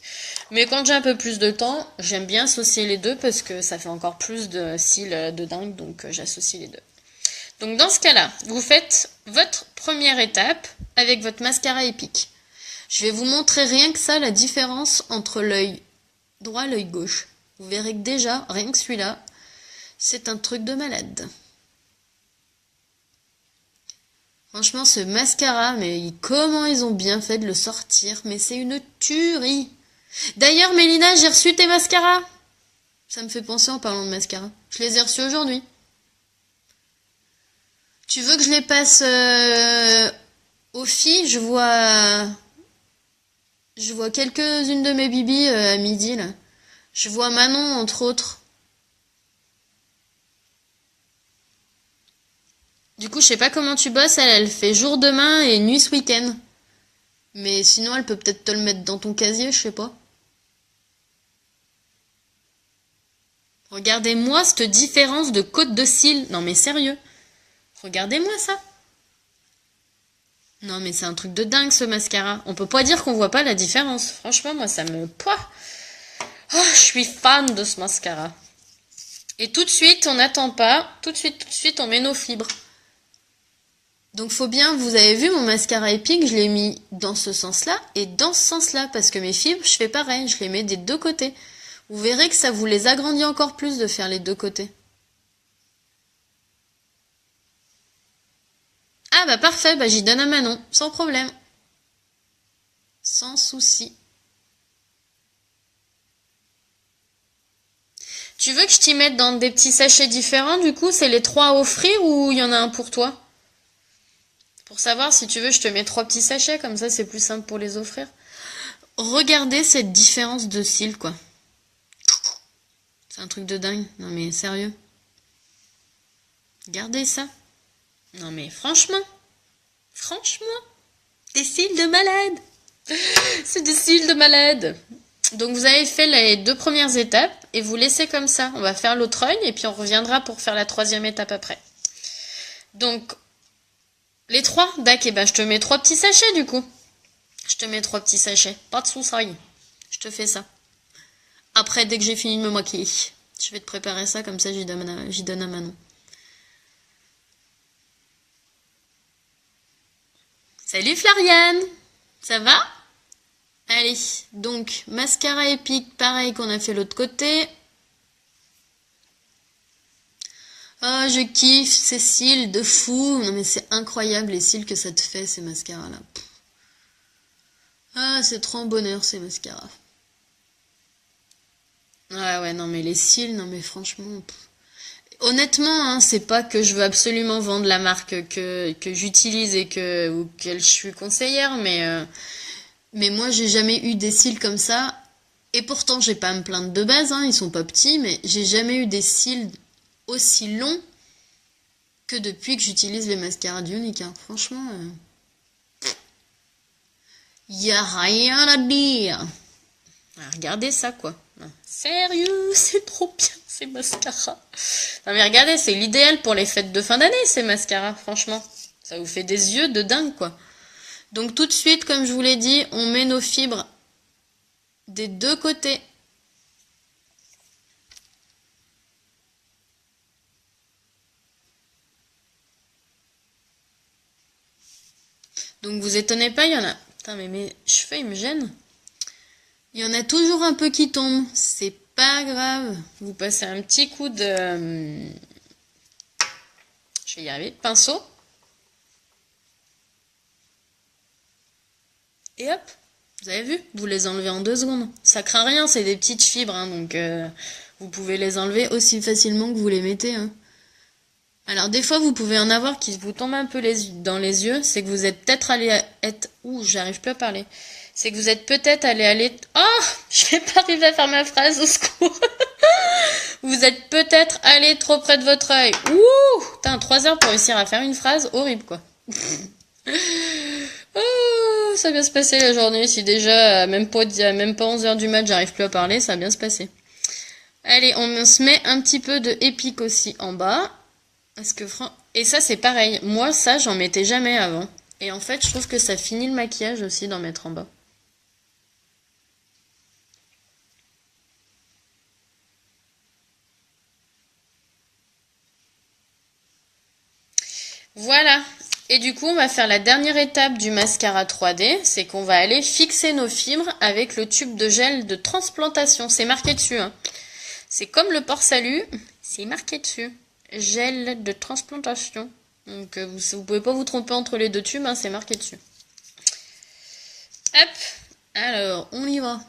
Mais quand j'ai un peu plus de temps, j'aime bien associer les deux parce que ça fait encore plus de cils de dingue, donc j'associe les deux. Donc dans ce cas-là, vous faites votre première étape avec votre mascara épique. Je vais vous montrer rien que ça, la différence entre l'œil droit et l'œil gauche. Vous verrez que déjà, rien que celui-là, c'est un truc de malade. Franchement, ce mascara, mais comment ils ont bien fait de le sortir, mais c'est une tuerie. D'ailleurs, Mélina, j'ai reçu tes mascaras. Ça me fait penser en parlant de mascara. Je les ai reçus aujourd'hui. Tu veux que je les passe aux filles? Je vois quelques-unes de mes bibis à midi, là. Je vois Manon, entre autres. Du coup, je sais pas comment tu bosses, elle fait jour demain et nuit ce week-end. Mais sinon, elle peut peut-être te le mettre dans ton casier, je sais pas. Regardez-moi cette différence de côte de cils. Non mais sérieux. Regardez-moi ça. Non mais c'est un truc de dingue ce mascara. On peut pas dire qu'on voit pas la différence. Franchement, moi ça me... Oh, je suis fan de ce mascara. Et tout de suite, on n'attend pas. Tout de suite, on met nos fibres. Donc faut bien, vous avez vu mon mascara épique, je l'ai mis dans ce sens-là et dans ce sens-là. Parce que mes fibres, je fais pareil, je les mets des deux côtés. Vous verrez que ça vous les agrandit encore plus de faire les deux côtés. Ah bah parfait, bah j'y donne à Manon, sans problème. Sans souci. Tu veux que je t'y mette dans des petits sachets différents, du coup, c'est les 3 à offrir ou il y en a un pour toi? Pour savoir si tu veux, je te mets 3 petits sachets, comme ça c'est plus simple pour les offrir. Regardez cette différence de cils, quoi. C'est un truc de dingue. Non mais sérieux. Regardez ça. Non mais franchement. Franchement. Des cils de malade. C'est des cils de malade. Donc vous avez fait les 2 premières étapes et vous laissez comme ça. On va faire l'autre œil et puis on reviendra pour faire la 3e étape après. Donc les 3, d'accord, et ben je te mets 3 petits sachets du coup. Je te mets 3 petits sachets, pas de soucis. Je te fais ça. Après, dès que j'ai fini de me maquiller, je vais te préparer ça, comme ça j'y donne à Manon. Salut Floriane, ça va? Allez, donc mascara épique, pareil qu'on a fait l'autre côté. Oh, je kiffe ces cils de fou. Non mais c'est incroyable les cils que ça te fait ces mascaras là. Ah, c'est trop un bonheur ces mascaras. Ouais, non mais les cils, non mais franchement... Honnêtement, hein, c'est pas que je veux absolument vendre la marque que j'utilise et ou que je suis conseillère, mais moi j'ai jamais eu des cils comme ça. Et pourtant j'ai pas à me plaindre de base, hein, ils sont pas petits, mais j'ai jamais eu des cils aussi longs que depuis que j'utilise les mascaras d'Unique. Hein. Franchement, y a rien à dire. Regardez ça quoi. Non. Sérieux, c'est trop bien ces mascaras. Non mais regardez, c'est l'idéal pour les fêtes de fin d'année ces mascaras, franchement. Ça vous fait des yeux de dingue quoi. Donc tout de suite, comme je vous l'ai dit, on met nos fibres des 2 côtés. Donc vous étonnez pas, il y en a... Putain mais mes cheveux ils me gênent. Il y en a toujours un peu qui tombent, c'est pas grave. Vous passez un petit coup de... Je vais y arriver, pinceau. Et hop, vous avez vu, vous les enlevez en 2 secondes. Ça craint rien, c'est des petites fibres, hein, donc vous pouvez les enlever aussi facilement que vous les mettez. Hein. Alors des fois, vous pouvez en avoir qui vous tombent un peu dans les yeux, c'est que vous êtes peut-être allé être... Ouh, j'arrive plus à parler. C'est que vous êtes peut-être allé... Oh, je vais pas arriver à faire ma phrase, au secours. Vous êtes peut-être allé trop près de votre œil. Ouh, putain, 3 heures pour réussir à faire une phrase, horrible quoi. Oh, ça va bien se passer la journée. Si déjà, même pas 11h du mat, j'arrive plus à parler, ça va bien se passer. Allez, on se met un petit peu de épique aussi en bas. Et ça, c'est pareil. Moi, ça, j'en mettais jamais avant. Et en fait, je trouve que ça finit le maquillage aussi d'en mettre en bas. Voilà. Et du coup, on va faire la dernière étape du mascara 3D. C'est qu'on va aller fixer nos fibres avec le tube de gel de transplantation. C'est marqué dessus. Hein. C'est comme le port-salut. C'est marqué dessus. Gel de transplantation. Donc, vous pouvez pas vous tromper entre les 2 tubes. Hein, c'est marqué dessus. Hop. Alors, on y va.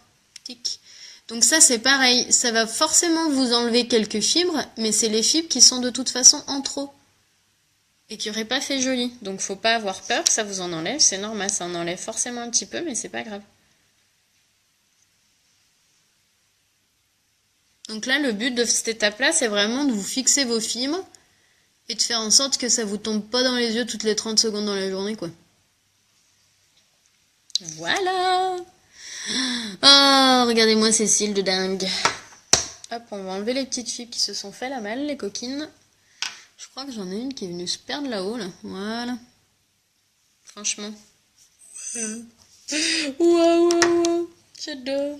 Tic. Donc ça, c'est pareil. Ça va forcément vous enlever quelques fibres. Mais c'est les fibres qui sont de toute façon en trop. Et qui n'aurait pas fait joli. Donc faut pas avoir peur que ça vous en enlève. C'est normal, ça en enlève forcément un petit peu, mais c'est pas grave. Donc là, le but de cette étape-là, c'est vraiment de vous fixer vos fibres et de faire en sorte que ça vous tombe pas dans les yeux toutes les 30 secondes dans la journée, quoi. Voilà. Oh, regardez-moi ces cils de dingue. Hop, on va enlever les petites fibres qui se sont fait la malle, les coquines. Je crois que j'en ai une qui est venue se perdre là-haut, là. Voilà. Franchement. Waouh, j'adore.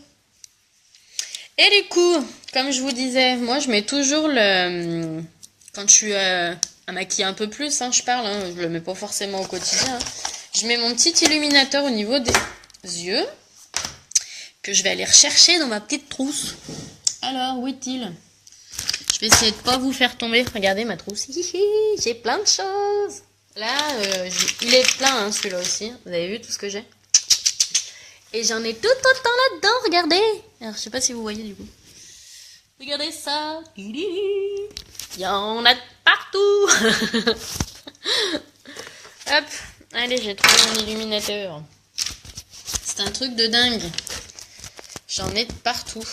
Et du coup, comme je vous disais, moi je mets toujours le... Quand je suis à maquiller un peu plus, hein, je parle, hein, je le mets pas forcément au quotidien. Hein. Je mets mon petit illuminateur au niveau des yeux, que je vais aller rechercher dans ma petite trousse. Alors, où est-il ? Je vais essayer de pas vous faire tomber. Regardez ma trousse. J'ai plein de choses. Là, il est plein, hein, celui-là aussi. Vous avez vu tout ce que j'ai ? Et j'en ai tout autant là-dedans, regardez. Alors, je sais pas si vous voyez du coup. Regardez ça. Il y en a partout. Hop. Allez, j'ai trouvé mon illuminateur. C'est un truc de dingue. J'en ai de partout.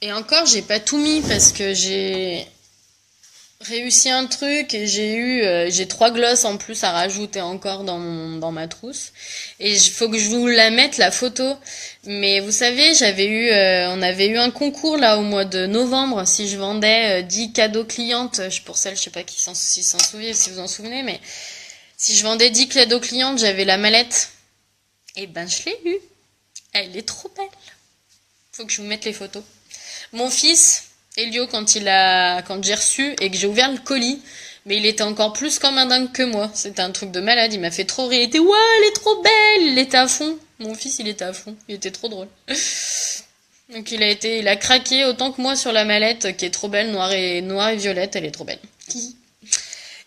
Et encore, j'ai pas tout mis parce que j'ai réussi un truc et j'ai 3 glosses en plus à rajouter encore dans ma trousse. Et il faut que je vous la mette, la photo. Mais vous savez, on avait eu un concours là au mois de novembre. Si je vendais 10 cadeaux clientes, pour celles, je sais pas s'ils s'en souviennent, si vous en souvenez, mais si je vendais 10 cadeaux clientes, j'avais la mallette. Et ben, je l'ai eue. Elle est trop belle. Faut que je vous mette les photos. Mon fils, Elio, quand j'ai reçu et que j'ai ouvert le colis, mais il était encore plus comme un dingue que moi. C'était un truc de malade. Il m'a fait trop rire. Il était, ouais, elle est trop belle. Il était à fond. Mon fils, il était à fond. Il était trop drôle. Donc il a craqué autant que moi sur la mallette qui est trop belle, noire et violette. Elle est trop belle.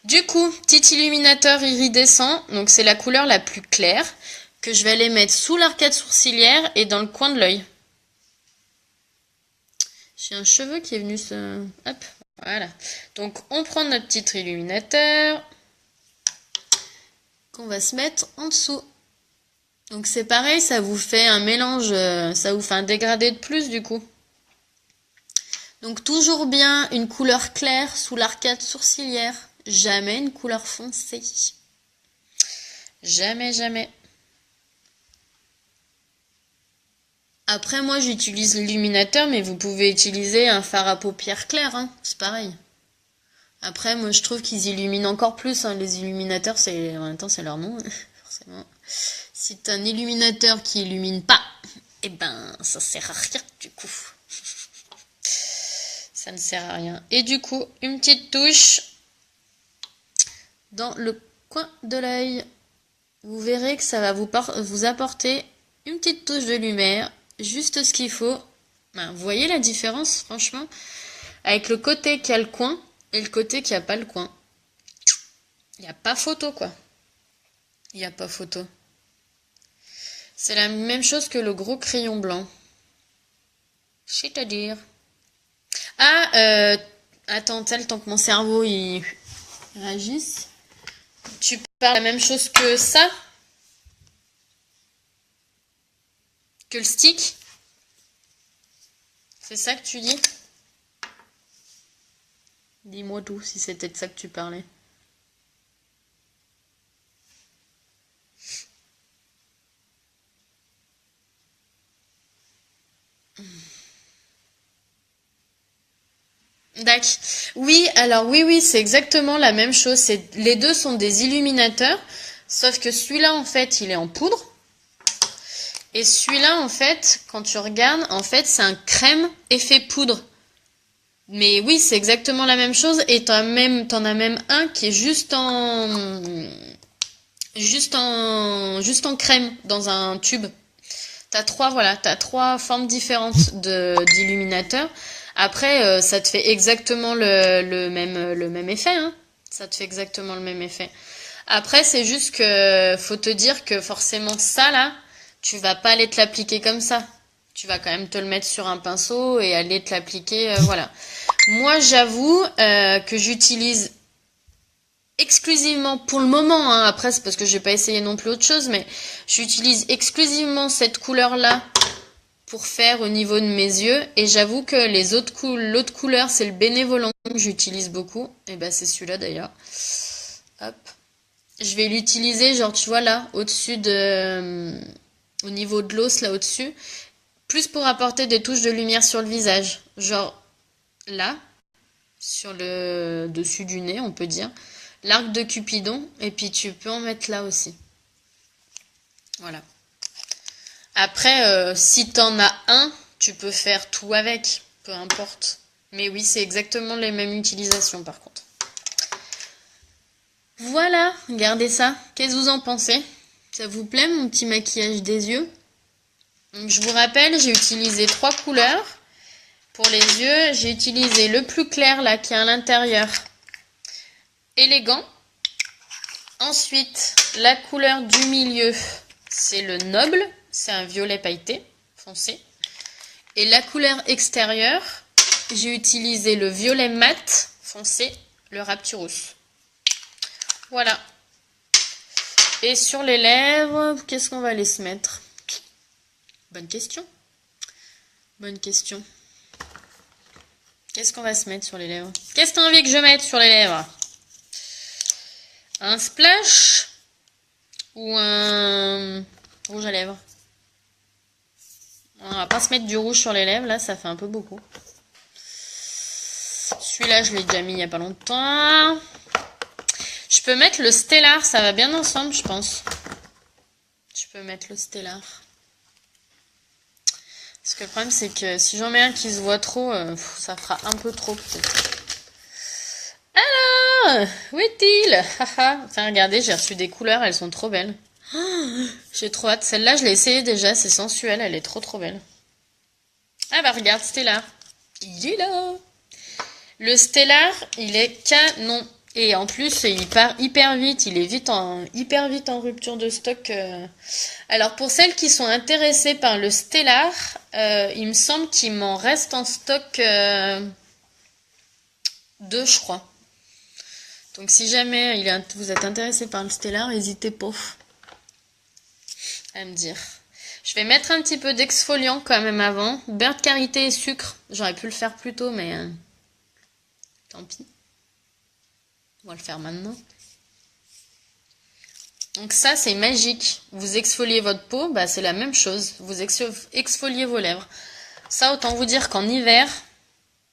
Du coup, petit illuminateur iridescent. Donc c'est la couleur la plus claire que je vais aller mettre sous l'arcade sourcilière et dans le coin de l'œil. J'ai un cheveu qui est venu se... Hop, voilà. Donc on prend notre petit illuminateur qu'on va se mettre en dessous. Donc c'est pareil, ça vous fait un mélange, ça vous fait un dégradé de plus du coup. Donc toujours bien une couleur claire sous l'arcade sourcilière. Jamais une couleur foncée. Jamais, jamais. Après, moi, j'utilise l'illuminateur, mais vous pouvez utiliser un fard à paupières clair, hein. C'est pareil. Après, moi, je trouve qu'ils illuminent encore plus, hein. Les illuminateurs, en même temps, c'est leur nom, forcément. Si t'as un illuminateur qui illumine pas, eh ben, ça sert à rien, du coup. Ça ne sert à rien. Et du coup, une petite touche dans le coin de l'œil. Vous verrez que ça va vous apporter une petite touche de lumière. Juste ce qu'il faut. Ben, vous voyez la différence, franchement, avec le côté qui a le coin et le côté qui a pas le coin. Il n'y a pas photo, quoi. Il n'y a pas photo. C'est la même chose que le gros crayon blanc. C'est-à-dire... Ah, attends, le temps que mon cerveau il réagisse. Tu parles la même chose que ça? Que le stick? C'est ça que tu dis? Dis-moi tout, si c'était de ça que tu parlais. D'accord. Oui, alors oui, c'est exactement la même chose. Les deux sont des illuminateurs, sauf que celui-là, en fait, il est en poudre. Et celui-là, en fait, quand tu regardes, en fait, c'est un crème effet poudre. Mais oui, c'est exactement la même chose. Et t'en as même un qui est juste en crème dans un tube. T'as trois formes différentes d'illuminateurs. Après, ça te fait exactement le même effet, hein. Ça te fait exactement le même effet. Après, c'est juste que faut te dire que forcément ça là, tu vas pas aller te l'appliquer comme ça. Tu vas quand même te le mettre sur un pinceau et aller te l'appliquer, voilà. Moi, j'avoue que j'utilise exclusivement pour le moment, hein, après c'est parce que j'ai pas essayé non plus autre chose, mais j'utilise exclusivement cette couleur là pour faire au niveau de mes yeux, et j'avoue que l'autre couleur c'est le bénévolant que j'utilise beaucoup, et ben c'est celui-là d'ailleurs. Hop, je vais l'utiliser genre tu vois là au-dessus au niveau de l'os là au-dessus, plus pour apporter des touches de lumière sur le visage, genre là sur le dessus du nez on peut dire. L'arc de Cupidon, et puis tu peux en mettre là aussi. Voilà. Après, si t'en as un, tu peux faire tout avec, peu importe. Mais oui, c'est exactement les mêmes utilisations par contre. Voilà, regardez ça. Qu'est-ce que vous en pensez? Ça vous plaît mon petit maquillage des yeux? Donc, je vous rappelle, j'ai utilisé 3 couleurs. Pour les yeux, j'ai utilisé le plus clair là qui est à l'intérieur. Élégant. Ensuite, la couleur du milieu, c'est le noble, c'est un violet pailleté foncé. Et la couleur extérieure, j'ai utilisé le violet mat foncé, le Rapturus. Voilà. Et sur les lèvres, qu'est-ce qu'on va aller se mettre? Bonne question. Bonne question. Qu'est-ce qu'on va se mettre sur les lèvres? Qu'est-ce que t'as envie que je mette sur les lèvres? Un splash ou un rouge à lèvres? On va pas se mettre du rouge sur les lèvres, là, ça fait un peu beaucoup. Celui-là, je l'ai déjà mis il y a pas longtemps. Je peux mettre le Stellar, ça va bien ensemble, je pense. Je peux mettre le Stellar. Parce que le problème, c'est que si j'en mets un qui se voit trop, ça fera un peu trop, peut-être. Alors, où est-il? Enfin, regardez, j'ai reçu des couleurs, elles sont trop belles. J'ai trop hâte. Celle-là, je l'ai essayée déjà, c'est sensuel, elle est trop trop belle. Ah bah regarde, Stellar. Il est là. Le Stellar, il est canon. Et en plus, il part hyper vite. Il est hyper vite en rupture de stock. Alors pour celles qui sont intéressées par le Stellar, il me semble qu'il m'en reste en stock 2, je crois. Donc si jamais vous êtes intéressé par le Stellar, n'hésitez pas à me dire. Je vais mettre un petit peu d'exfoliant quand même avant. Beurre de karité et sucre. J'aurais pu le faire plus tôt, mais tant pis. On va le faire maintenant. Donc ça, c'est magique. Vous exfoliez votre peau, bah c'est la même chose. Vous exfoliez vos lèvres. Ça, autant vous dire qu'en hiver,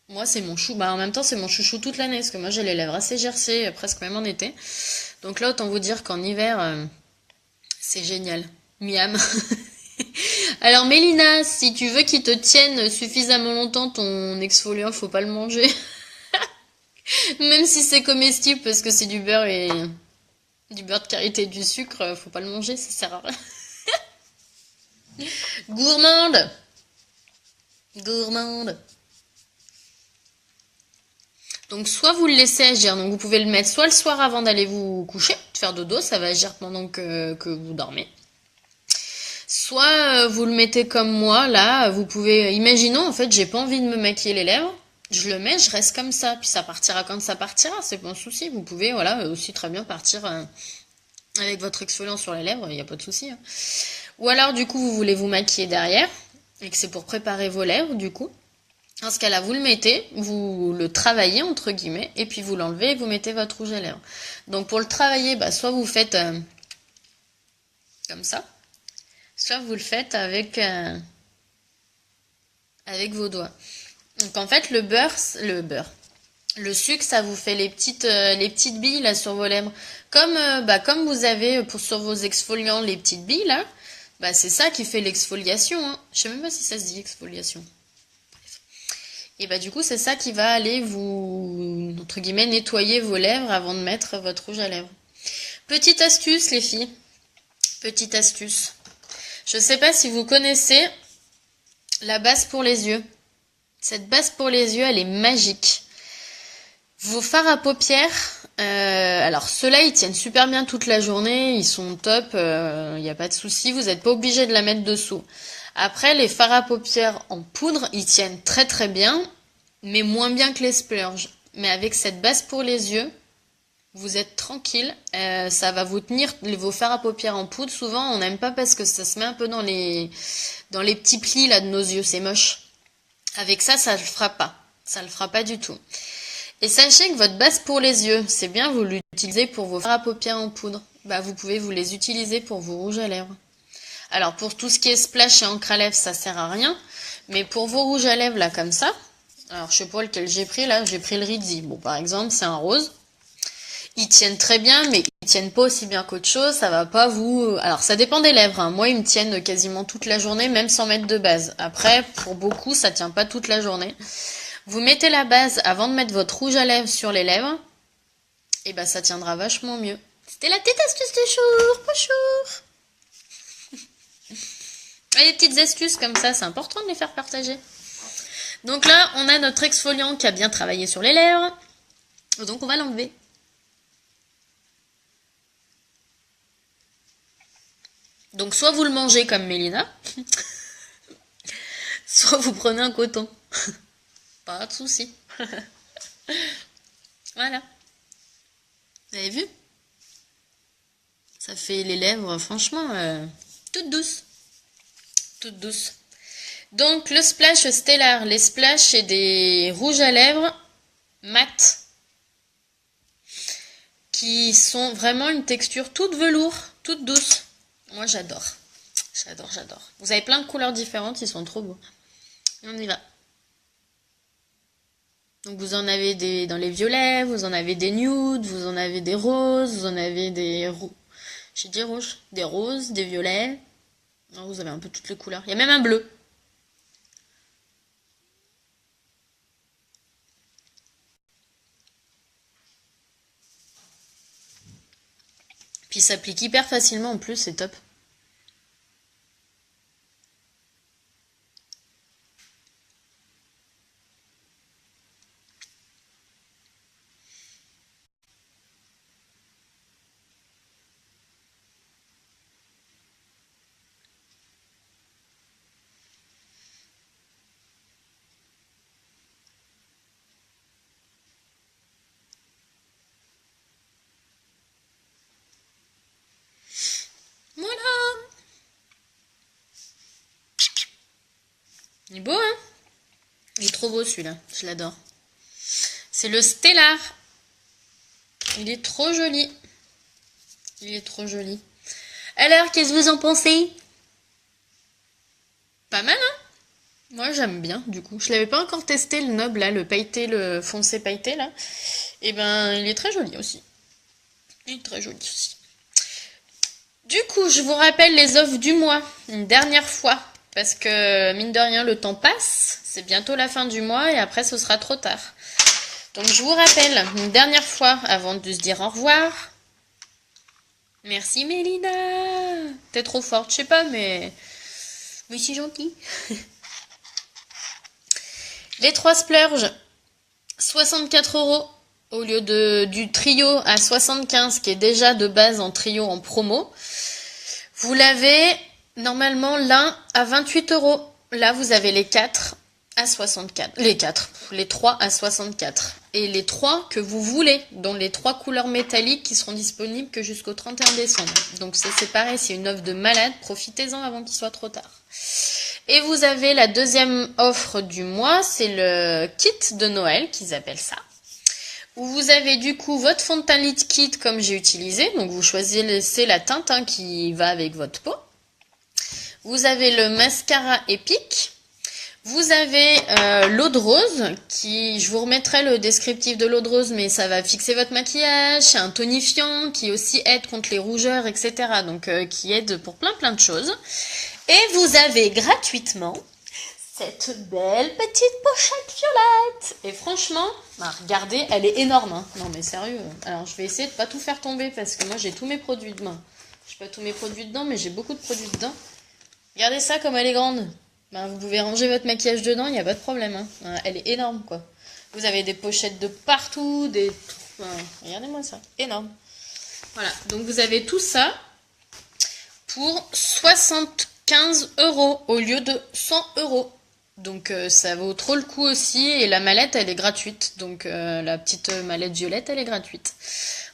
moi c'est mon chou. Bah en même temps, c'est mon chouchou toute l'année, parce que moi j'ai les lèvres assez gercées, presque même en été. Donc là, autant vous dire qu'en hiver, c'est génial. Miam. Alors Mélina, si tu veux qu'il te tienne suffisamment longtemps ton exfoliant, faut pas le manger. Même si c'est comestible parce que c'est du beurre et du beurre de karité et du sucre, faut pas le manger, ça sert à rien. Gourmande. Gourmande. Donc soit vous le laissez agir, donc vous pouvez le mettre soit le soir avant d'aller vous coucher, faire dodo, ça va agir pendant que vous dormez. Soit vous le mettez comme moi, là, vous pouvez... Imaginons, en fait, j'ai pas envie de me maquiller les lèvres, je le mets, je reste comme ça, puis ça partira quand ça partira, c'est pas un souci. Vous pouvez, voilà, aussi très bien partir avec votre exfoliant sur les lèvres, il n'y a pas de souci. Hein. Ou alors, du coup, vous voulez vous maquiller derrière, et que c'est pour préparer vos lèvres, du coup. Dans ce cas-là, vous le mettez, vous le travaillez, entre guillemets, et puis vous l'enlevez et vous mettez votre rouge à lèvres. Donc, pour le travailler, bah, soit vous faites comme ça, soit vous le faites avec vos doigts. Donc en fait le sucre, ça vous fait les petites billes là sur vos lèvres. Comme vous avez sur vos exfoliants les petites billes là, bah c'est ça qui fait l'exfoliation. Hein. Je sais même pas si ça se dit exfoliation. Et bah du coup c'est ça qui va aller vous entre guillemets nettoyer vos lèvres avant de mettre votre rouge à lèvres. Petite astuce les filles, petite astuce. Je sais pas si vous connaissez la base pour les yeux. Cette base pour les yeux, elle est magique. Vos fards à paupières, alors ceux-là, ils tiennent super bien toute la journée, ils sont top, il n'y a pas de souci, vous n'êtes pas obligé de la mettre dessous. Après, les fards à paupières en poudre, ils tiennent très très bien, mais moins bien que les splurges. Mais avec cette base pour les yeux, vous êtes tranquille, ça va vous tenir vos fards à paupières en poudre. Souvent, on n'aime pas parce que ça se met un peu dans les petits plis là de nos yeux, c'est moche. Avec ça, ça le fera pas. Ça le fera pas du tout. Et sachez que votre base pour les yeux, c'est bien, vous l'utilisez pour vos fards à paupières en poudre. Bah, vous pouvez vous les utiliser pour vos rouges à lèvres. Alors, pour tout ce qui est splash et encre à lèvres, ça sert à rien. Mais pour vos rouges à lèvres, là, comme ça. Alors, je sais pas lequel j'ai pris, là. J'ai pris le Rizzi. Bon, par exemple, c'est un rose. Ils tiennent très bien, mais ils tiennent pas aussi bien qu'autre chose. Ça va pas vous... Alors, ça dépend des lèvres. Hein. Moi, ils me tiennent quasiment toute la journée, même sans mettre de base. Après, pour beaucoup, ça tient pas toute la journée. Vous mettez la base avant de mettre votre rouge à lèvres sur les lèvres. Et bah, ça tiendra vachement mieux. C'était la petite astuce de jour. Bonjour. Et les petites astuces comme ça, c'est important de les faire partager. Donc là, on a notre exfoliant qui a bien travaillé sur les lèvres. Donc, on va l'enlever. Donc soit vous le mangez comme Mélina, soit vous prenez un coton. Pas de souci. Voilà. Vous avez vu? Ça fait les lèvres, franchement, toutes douces. Toutes douces. Donc le splash stellar, les splash c'est des rouges à lèvres mat qui sont vraiment une texture toute velours, toute douce. Moi j'adore, j'adore, j'adore. Vous avez plein de couleurs différentes, ils sont trop beaux. Et on y va. Donc vous en avez des dans les violets, vous en avez des nudes, vous en avez des roses, vous en avez des j'ai dit rouge, des roses, des violets. Non, vous avez un peu toutes les couleurs. Il y a même un bleu. Puis il s'applique hyper facilement en plus, c'est top. Voilà. Il est beau, hein? Il est trop beau celui-là, je l'adore. C'est le Stellar. Il est trop joli. Il est trop joli. Alors, qu'est-ce que vous en pensez? Pas mal, hein? Moi, j'aime bien, du coup. Je l'avais pas encore testé, le noble, là, le pailleté, le foncé pailleté, là. Et ben, il est très joli aussi. Il est très joli aussi. Du coup, je vous rappelle les offres du mois, une dernière fois. Parce que, mine de rien, le temps passe. C'est bientôt la fin du mois et après, ce sera trop tard. Donc, je vous rappelle une dernière fois avant de se dire au revoir. Merci Mélina. T'es trop forte, je sais pas, mais c'est gentil. Les 3 splurges, 64 € au lieu du trio à 75 qui est déjà de base en trio en promo. Vous l'avez normalement l'un à 28 €. Là, vous avez les 4 à 64. Les 3 à 64. Et les 3 que vous voulez, dont les 3 couleurs métalliques qui seront disponibles que jusqu'au 31 décembre. Donc c'est pareil, c'est une offre de malade. Profitez-en avant qu'il soit trop tard. Et vous avez la deuxième offre du mois, c'est le kit de Noël qu'ils appellent ça. Où vous avez du coup votre fond de teint liquide comme j'ai utilisé. Donc vous choisissez la teinte qui va avec votre peau. Vous avez le mascara épique. Vous avez l'eau de rose, je vous remettrai le descriptif de l'eau de rose, mais ça va fixer votre maquillage. C'est un tonifiant qui aussi aide contre les rougeurs, etc. Donc qui aide pour plein de choses. Et vous avez gratuitement cette belle petite pochette violette. Et franchement, regardez, elle est énorme. Hein. Non mais sérieux. Alors je vais essayer de pas tout faire tomber parce que moi j'ai tous mes produits dedans. J'ai pas tous mes produits dedans, mais j'ai beaucoup de produits dedans. Regardez ça comme elle est grande. Vous pouvez ranger votre maquillage dedans, il n'y a pas de problème. Hein. Elle est énorme quoi. Vous avez des pochettes de partout, regardez-moi ça, énorme. Voilà, donc vous avez tout ça pour 75 € au lieu de 100 €. Donc ça vaut trop le coup aussi. Et la mallette, elle est gratuite. Donc la petite mallette violette, elle est gratuite.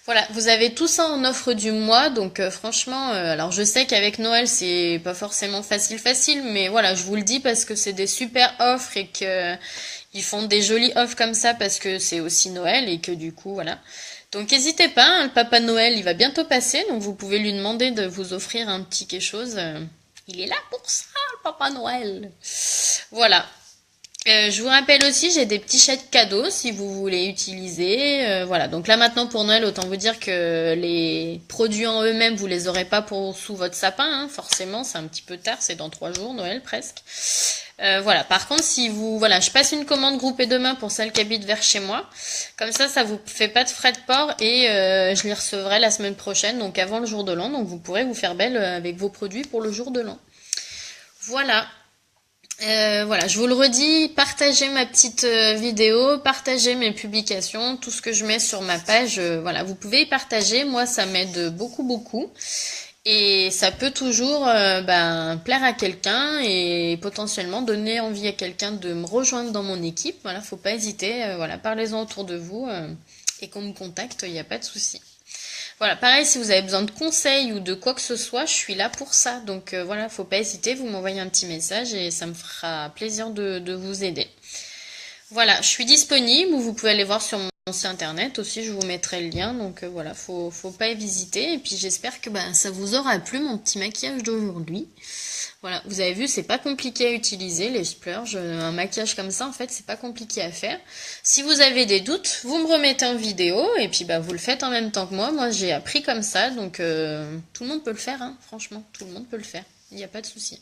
Voilà, vous avez tout ça en offre du mois. Donc franchement, alors je sais qu'avec Noël, c'est pas forcément facile. Mais voilà, je vous le dis parce que c'est des super offres et que ils font des jolies offres comme ça parce que c'est aussi Noël et que du coup, voilà. Donc n'hésitez pas, hein, le Papa Noël, il va bientôt passer. Donc vous pouvez lui demander de vous offrir un petit quelque chose. Il est là pour ça, le Papa Noël. Voilà. Je vous rappelle aussi, j'ai des petits chèques cadeaux si vous voulez utiliser. Voilà. Donc là maintenant pour Noël, autant vous dire que les produits en eux-mêmes, vous les aurez pas sous votre sapin. Hein, forcément, c'est un petit peu tard, c'est dans 3 jours, Noël presque. Voilà. Par contre, si vous, voilà, je passe une commande groupée demain pour celle qui habite vers chez moi. Comme ça vous fait pas de frais de port et je les recevrai la semaine prochaine, donc avant le jour de l'an. Donc vous pourrez vous faire belle avec vos produits pour le jour de l'an. Voilà. Voilà, je vous le redis, partagez ma petite vidéo, partagez mes publications, tout ce que je mets sur ma page, voilà, vous pouvez y partager, moi ça m'aide beaucoup, et ça peut toujours plaire à quelqu'un et potentiellement donner envie à quelqu'un de me rejoindre dans mon équipe, voilà, faut pas hésiter, voilà, parlez-en autour de vous et qu'on me contacte, il n'y a pas de souci. Voilà, pareil, si vous avez besoin de conseils ou de quoi que ce soit, je suis là pour ça. Donc voilà, faut pas hésiter, vous m'envoyez un petit message et ça me fera plaisir de vous aider. Voilà, je suis disponible, ou vous pouvez aller voir sur mon site internet aussi, je vous mettrai le lien. Donc voilà, faut pas hésiter. Et puis j'espère que ça vous aura plu, mon petit maquillage d'aujourd'hui. Voilà, vous avez vu, c'est pas compliqué à utiliser, les splurges. Un maquillage comme ça, en fait, c'est pas compliqué à faire. Si vous avez des doutes, vous me remettez en vidéo et puis vous le faites en même temps que moi. Moi, j'ai appris comme ça, donc tout le monde peut le faire, hein, franchement, tout le monde peut le faire. Il n'y a pas de souci.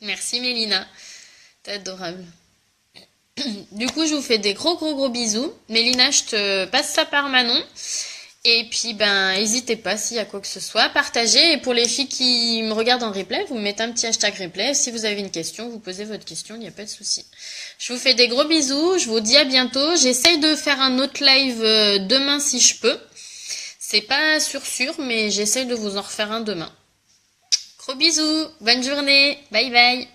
Merci Mélina, t'es adorable. Du coup, je vous fais des gros gros gros bisous. Mélina, je te passe ça par Manon. Et puis, n'hésitez pas s'il y a quoi que ce soit, partagez. Et pour les filles qui me regardent en replay, vous mettez un petit hashtag replay. Si vous avez une question, vous posez votre question, il n'y a pas de souci. Je vous fais des gros bisous, je vous dis à bientôt. J'essaye de faire un autre live demain si je peux. C'est pas sûr, mais j'essaye de vous en refaire un demain. Gros bisous, bonne journée, bye bye.